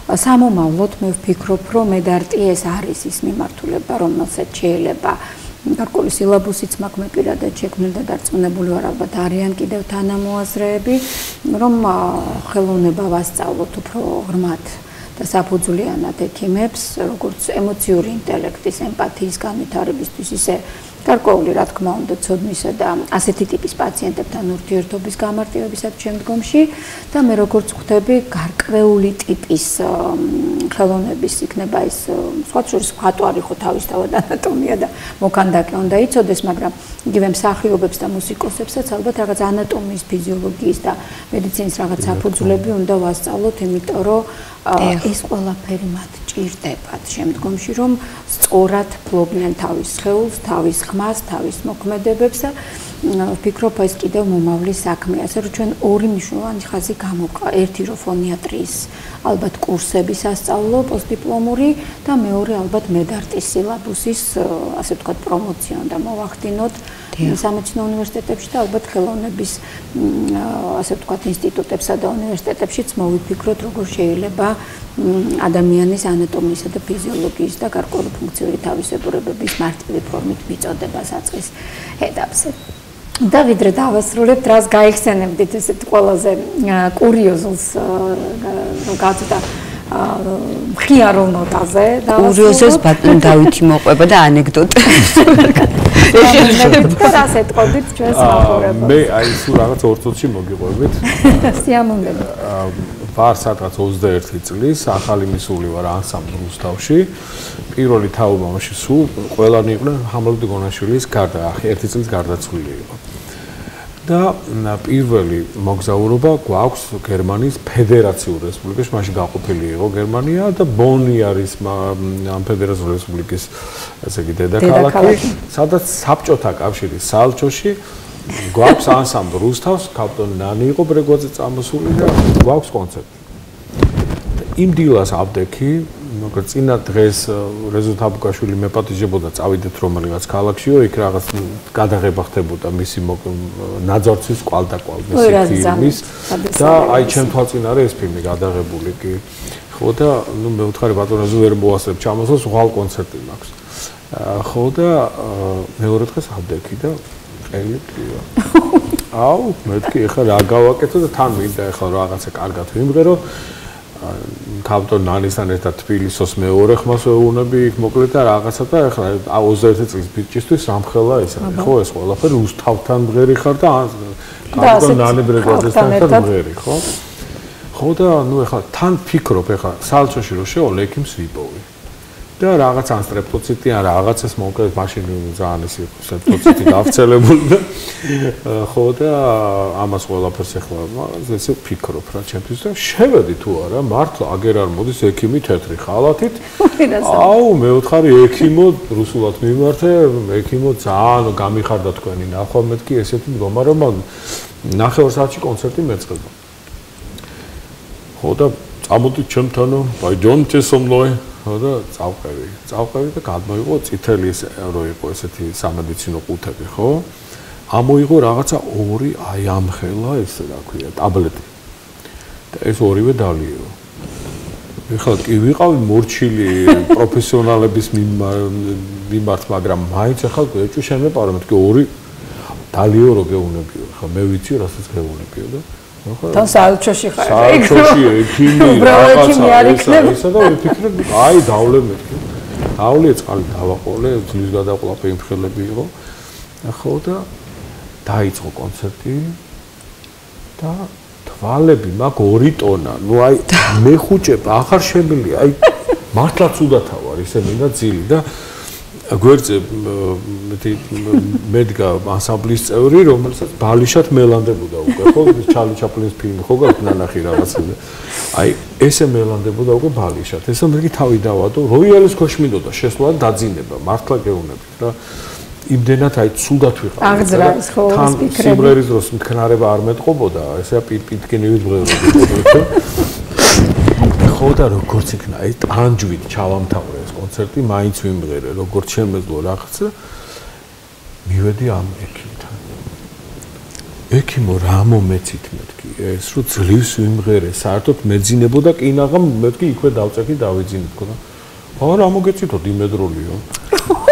Speaker 1: სამომავლოდ მე ვფიქრობ, რომ მედარტი ეს არის ის მიმართულება, რომელსაც შეიძლება გარკვეული სილაბუსიც მაქვს მე პირადად შექმნილი და დარწმუნებული ვარ, ალბათ არიან კიდევ თანამოაზრეები, რომ ხელოვნება ვასწავლოთ უფრო ღრმად და საფუძვლიანად ექიმებს, როგორც ემოციური ინტელექტის, ემპათიის განვითარებისთვის, ისე გარკვეული, რა თქმა უნდა, ცოდნისა და ასეთი ტიპის პაციენტებთან ურთიერთობის გამარტივებისად შემდგომში და მე როგორც ხვდები, გარკვეული ტიპის ხელოვნების იქნება ის სხვა შორის მხატვარი ხო თავისთავად ანატომია და მოქანდაკე უნდა იცოდეს, მაგრამ იგივე მსახიობებს და მუსიკოსებსაც ალბათ რაღაც ანატომიის, ფიზიოლოგიის და მედიცინის რაღაც საფუძვლები უნდა ვასწავლოთ, იმიტომ რომ ეს ყველაფერი მათ ჭირდებათ შემდგომში, რომ სწორად ფლობდნენ თავის სხეულს, თავის ხმას, თავის მოქმედებებს და ვფიქრობ, ეს კიდევ მომავლის საქმეა. ასე რომ ჩვენ ორი მნიშვნელოვანი ხაზი გამოვყვა. ერთი რო ფონიატრიის ალბათ კურსები სასწავლო პოსტდიპლომური და მეორე ალბათ მედარტის სილაბუსის, ასე ვთქვათ, პრომოცია უნდა მოვახდინოთ სამეცნიერო უნივერსიტეტებში და ალბათ ხელოვნების, ასე ვთქვათ, ინსტიტუტებსა და უნივერსიტეტებშიც მოვიფიქროთ, როგორ შეიძლება ადამიანის ანატომიისა და ფიზიოლოგიის და გარკვეული ფუნქციური თავისებურებების მარტივი ფორმით მიწოდება საწყის ეტაპზე. და ვიდრე დავასრულებთ, რას გაიხსენებდით ესეთ ყველაზე კურიოზულს გაწდა მხიარულ ნოტაზე და
Speaker 3: კურიოზულს ბატონ დავითი მოყვება და ანეკდოტი.
Speaker 1: რას ეტყობდით ჩვენს მაყურებელს?
Speaker 2: მე აი სულ რაღაც 2 წუთში მოგიყვებით.
Speaker 1: სიამოვნებით.
Speaker 2: ვარ სადღაც 21 წლის, ახალი მისული ვარ ანსამბლ რუსთავში. პირველი თაობა მაშინ სულ ყველანი იყვნენ ჰამლეტ გონაშვილის გარდა, 1 წლის გარდაცვლილი იყო. და პირველი მოგზაურობა გვაქვს გერმანიის ფედერაციულ რესპუბლიკაში, მაშინ გაყოფილი იყო გერმანია და ბონი არის ამ ფედერაციული რესპუბლიკის, ასე იგი დედაქალაქი, სადაც საბჭოთა კავშირის სალჩოში გვაქვს ანსამბლი რუსთავს, კაპიტანი ნანი იყო ბრეგვაძე წამოსული და გვაქვს კონცერტი. იმ დილას აბდექი, მაგრამ წინა დღეს რეზო თაბუკაშვილი მეპატიჟებოდა წავიდეთ რომელიღაც ქალაქშიო, იქ რაღაც გადაღება ხდებოდა მისი ნაძორცის კვალდაკვალ მისი ფილმის და აი ჩემ თვალწინ არის ეს ფილმი გადაღებული კი. ხო და ნუ მე ვთხარი ბატონო ვერ მოასწრებ ჩამოსვლას, უღალ კონცერტი მაქვს. ხო და მეორე დღეს აბდექი და ყელი ტკივა. აუ, მეთქი ეხლა რა გავაკეთო და თან მინდა ეხლა რაღაცა კარგად ვიმღერო. კაპიტანი ნანისთან ერთად თბილისოს მეორე ხმას ვეუბნები იქ მოკლედ და რაღაცა და ეხლა 21 წლის ბიჭისთვის სამხელა ეს არის. ხო ეს ყველაფერი რუსთავთან მღერი ხარ და კაპიტანი ნანი ბრეგვაძესთან ერთად მღერი, ხო? ხო და ნუ ეხლა თან ფიქრობ ეხლა სალჩოში რო შევალ ექიმს ვიპოვე. და რაღაც ან სტრეპტოციტი ან რაღაცას მოკლედ მაშინ ძალიან ის იყო სტრეპტოციტი გავრცელებული და ხო და ამას ყველაფერს ეხლა ესე ვფიქრობ რა ჩემთვის და შევედი თუ არა მართლა აგერ არ მოდის ექიმი თეთრი ხალათით აუ მე ვთხარი ექიმო რუსულად მიმართე ექიმო ძალიან გამიხარდა თქვენი ნახვა მეთქი ესეთი მდგომარეობა ნახევარ საათში კონცერტი მეწყება ხო და წამოდით ჩემთანო ბაიჯონჩე სომლოე ხო და წავყევი და გადმოიღო წითელი რო იყო ესეთი სამედიცინო ყუთები ხო ამოიღო რაღაცა ორი აი ამხელა ეს რა ქვია ტაბლეტი და ეს ორივე დალიო ეხლა კი ვიყავი მორჩილი პროფესიონალების მიმართ მაგრამ მაინც ახლა ეჭვი შემეპარა მეთქი ორი დალიო რო გეუნებიო ხა მე ვიცი რასაც გეუნებიო და თან
Speaker 1: საალჩოში ხარ
Speaker 2: საალჩოში ექიმი რაღაცა ესა და ვიფიქრებ აი დავლე მეთქი დავლე წყალი დავაყოლე ძლის გადაყოლა პემფხელები იყო ხო და დაიწყო კონცერტი და თვალები მაგ 2 ტონა ნუ აი მე ხუჭებ ახარ შემილია აი მართლა ცუდათა ვარ ისე მინდა ძილი და გვერდზე მედგა ანსამბლის წევრი რომელსაც ბალიშად მელანდებოდა უკვე ხო ჩარლი ჩაპლინის ფილმი ხო გაქვს ნანახი რაღაცა აი ესე მელანდებოდა უკვე ბალიშად ესე მეთქი თავი დავადო როიალის ქვეშ მინდოდა შესვლა დაძინება მართლა გეუბნებით რა იმდენად აი ცუდად ვიყავ
Speaker 1: აღძრა ის ხო
Speaker 2: თან სიმღერის დროს მტკნარება არ მეტყობოდა ესე პიტკინი ვიბღეროდი ხო და როგორც იქნა აი ტანჯვით ჩავამთავრე ეს კონცერტი მაინც ვიმღერე როგორც შემეძლო რაღაცა მივედი ამ ექიმთან ექიმო რა მომეცით მეთქი ეს რო ძლივს ვიმღერე საერთოდ მეძინებოდა კინაღამ მეთქი იქვე დავწექი დავიძინე თქო და რა მოგეცითო დიმედროლიო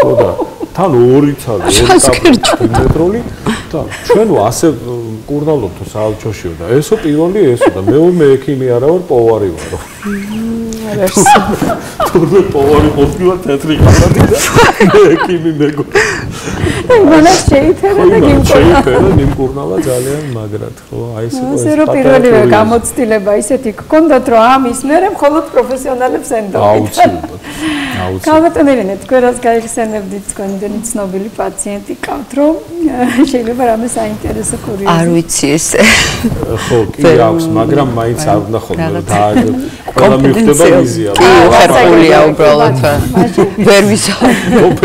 Speaker 2: ხო და თან ორი ცალი დიმედროლი და ჩვენ ასე კურნალობთ საალჩოშიო და ესო პირველი ესო და მე ექიმი არა ვარ პოვარი ვარო თურმე პოვარი ყოფილა თეთრი ხალათი და მე ექიმი მეგონა
Speaker 1: მანაც შეიფერა და
Speaker 2: გიმკურნალა ძალიან მაგრად ხო აი
Speaker 1: ესე რო პირველივე გამოცდილება ისეთი გქონდათ რომ ამის მერე მხოლოდ პროფესიონალებს ენდობთ
Speaker 2: აუცილებლად
Speaker 1: კაბატონელინე თქვენ რაც გაიხსენებდით თქვენი ცნობილი პაციენტი ყავთ რომ შეიძლება რამე საინტერესო კურიოზი
Speaker 3: არ ვიცი ესე
Speaker 2: ხო კი აქვს მაგრამ მაინც არ უნდა ხოლმე და ყველა მიხდება მიზია
Speaker 3: კი ხერხულია უბრალოდ ვერ ვისაუბრებ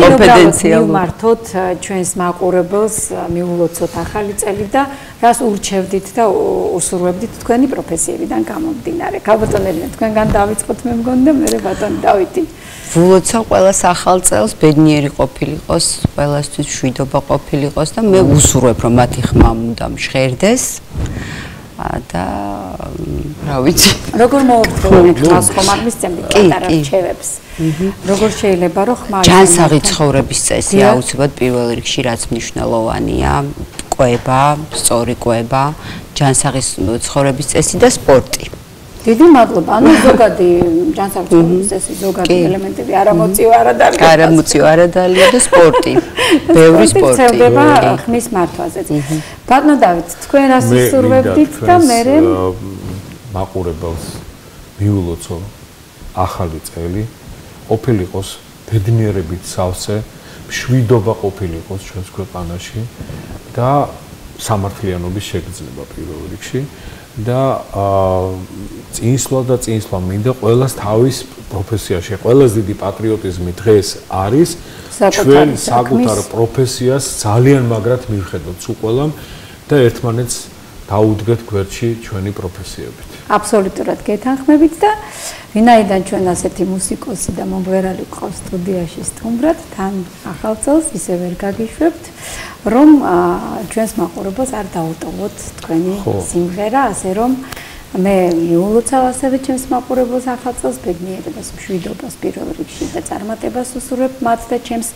Speaker 1: კომპეტენცია მართოთ ჩვენს მაყურებელს მიულოცოთ ახალი წელი და რას ურჩევდით და უსურვებდით თქვენი პროფესიებიდან გამომდინარე კაბატონელინე თქვენგან დავიწყოთ მე მგონი და მე ბატონი დავითი
Speaker 3: ვულოცა ყველას ახალ წელს ბედნიერი ყოფილიყოს, ყველასთვის მშვიდობა ყოფილიყოს და მე ვუსურვებ რომ მათი ხმა უნდა მშღერდეს და რა ვიცი.
Speaker 1: როგორ მოუხდით ხმას ხომ არ მისცემთ პატარა რჩევებს. როგორ შეიძლება რომ ხმა
Speaker 3: ჯანსაღი ცხოვრების წესი აუცილებლად პირველ რიგში რაც მნიშვნელოვანია, კვება, სწორი კვება, ჯანსაღი ცხოვრების წესი და სპორტი.
Speaker 1: დიდი მადლობა. ანუ ზოგადი ჯანსაღი ცხოვრების წესი, ზოგადი ელემენტები არამოწიო არადალია.
Speaker 3: არამოწიო არადალია და სპორტი. ბევრი სპორტი.
Speaker 1: ცხელდება ხმის მართვაზეც. ბატონო დავით, თქვენ რას უსურვებდით და მე
Speaker 2: მაყურებელს მიულოცო ახალი წელი ყოფილიყოს ბედნიერებით სავსე, მშვიდობა ყოფილიყოს ჩვენს ქვეყანაში და სამართლიანობის შეგრძნება პირველ რიგში. და წინსვლა მინდა ყველას თავის პროფესიაში, ყველას დიდი პატრიოტიზმი დღეს არის ჩვენ საკუთარ პროფესიას ძალიან მაგრად მივხედოთ სულ ყველამ და ერთმანეთს დაუდგეთ გვერდში ჩვენი პროფესიებით.
Speaker 1: აბსოლუტურად გეთანხმებით და ვინაიდან ჩვენ ასეთი მუსიკოსი და მომღერალი გვყავს სტუდიაში სტუმრად, თან ახალ წელს ისე ვერ გაგიშვებთ, რომ ჩვენს მაყურებელს არ დაუტოვოთ თქვენი სიმღერა, ასე რომ მე მიულოცავ ასევე ჩემს მაყურებელს ახალ წელს ბედნიერებას, მშვიდობას პირველ რიგში და წარმატებას უსურვებ მათ და ჩემს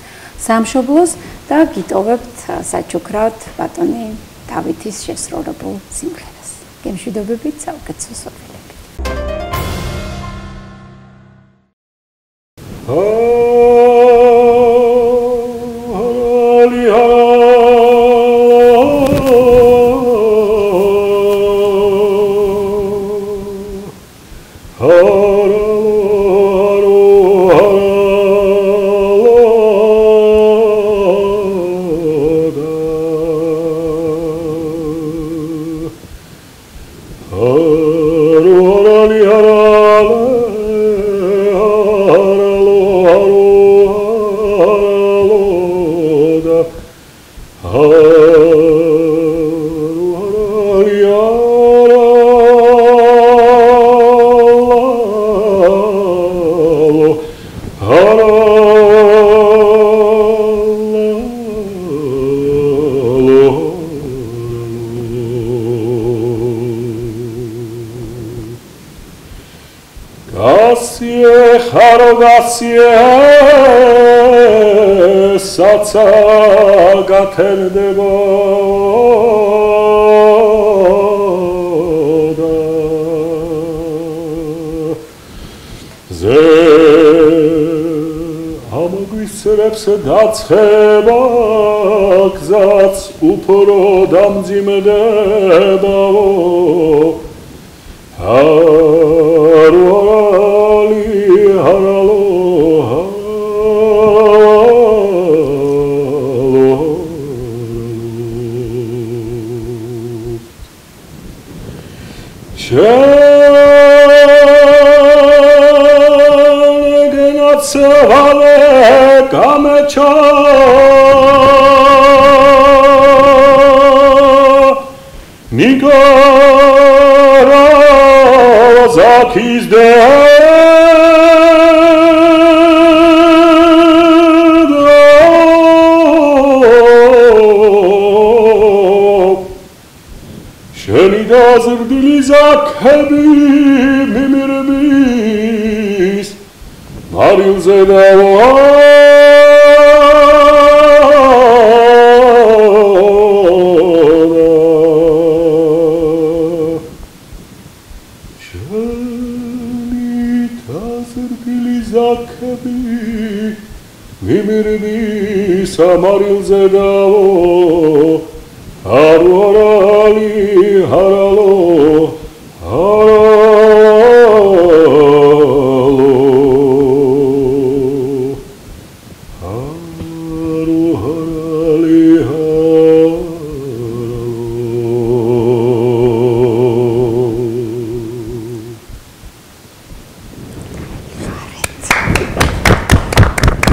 Speaker 1: სამშობლოს და გიტოვებთ საჩუქრად ბატონი დავითის შესრულებულ სიმღერას. გემშვიდობებით, საუკეთესო სოფლებით.
Speaker 4: საცა გათენდება ზე ამგვისრებს დაცხება გზაც უფრო დამძიმდება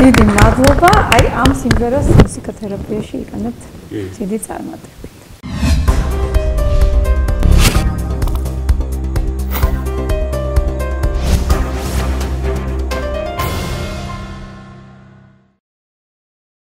Speaker 1: დიდი მადლობა, აი ამ სიმღერას მუსიკათერაპიაში იყენებთ. დიდი წარმატება.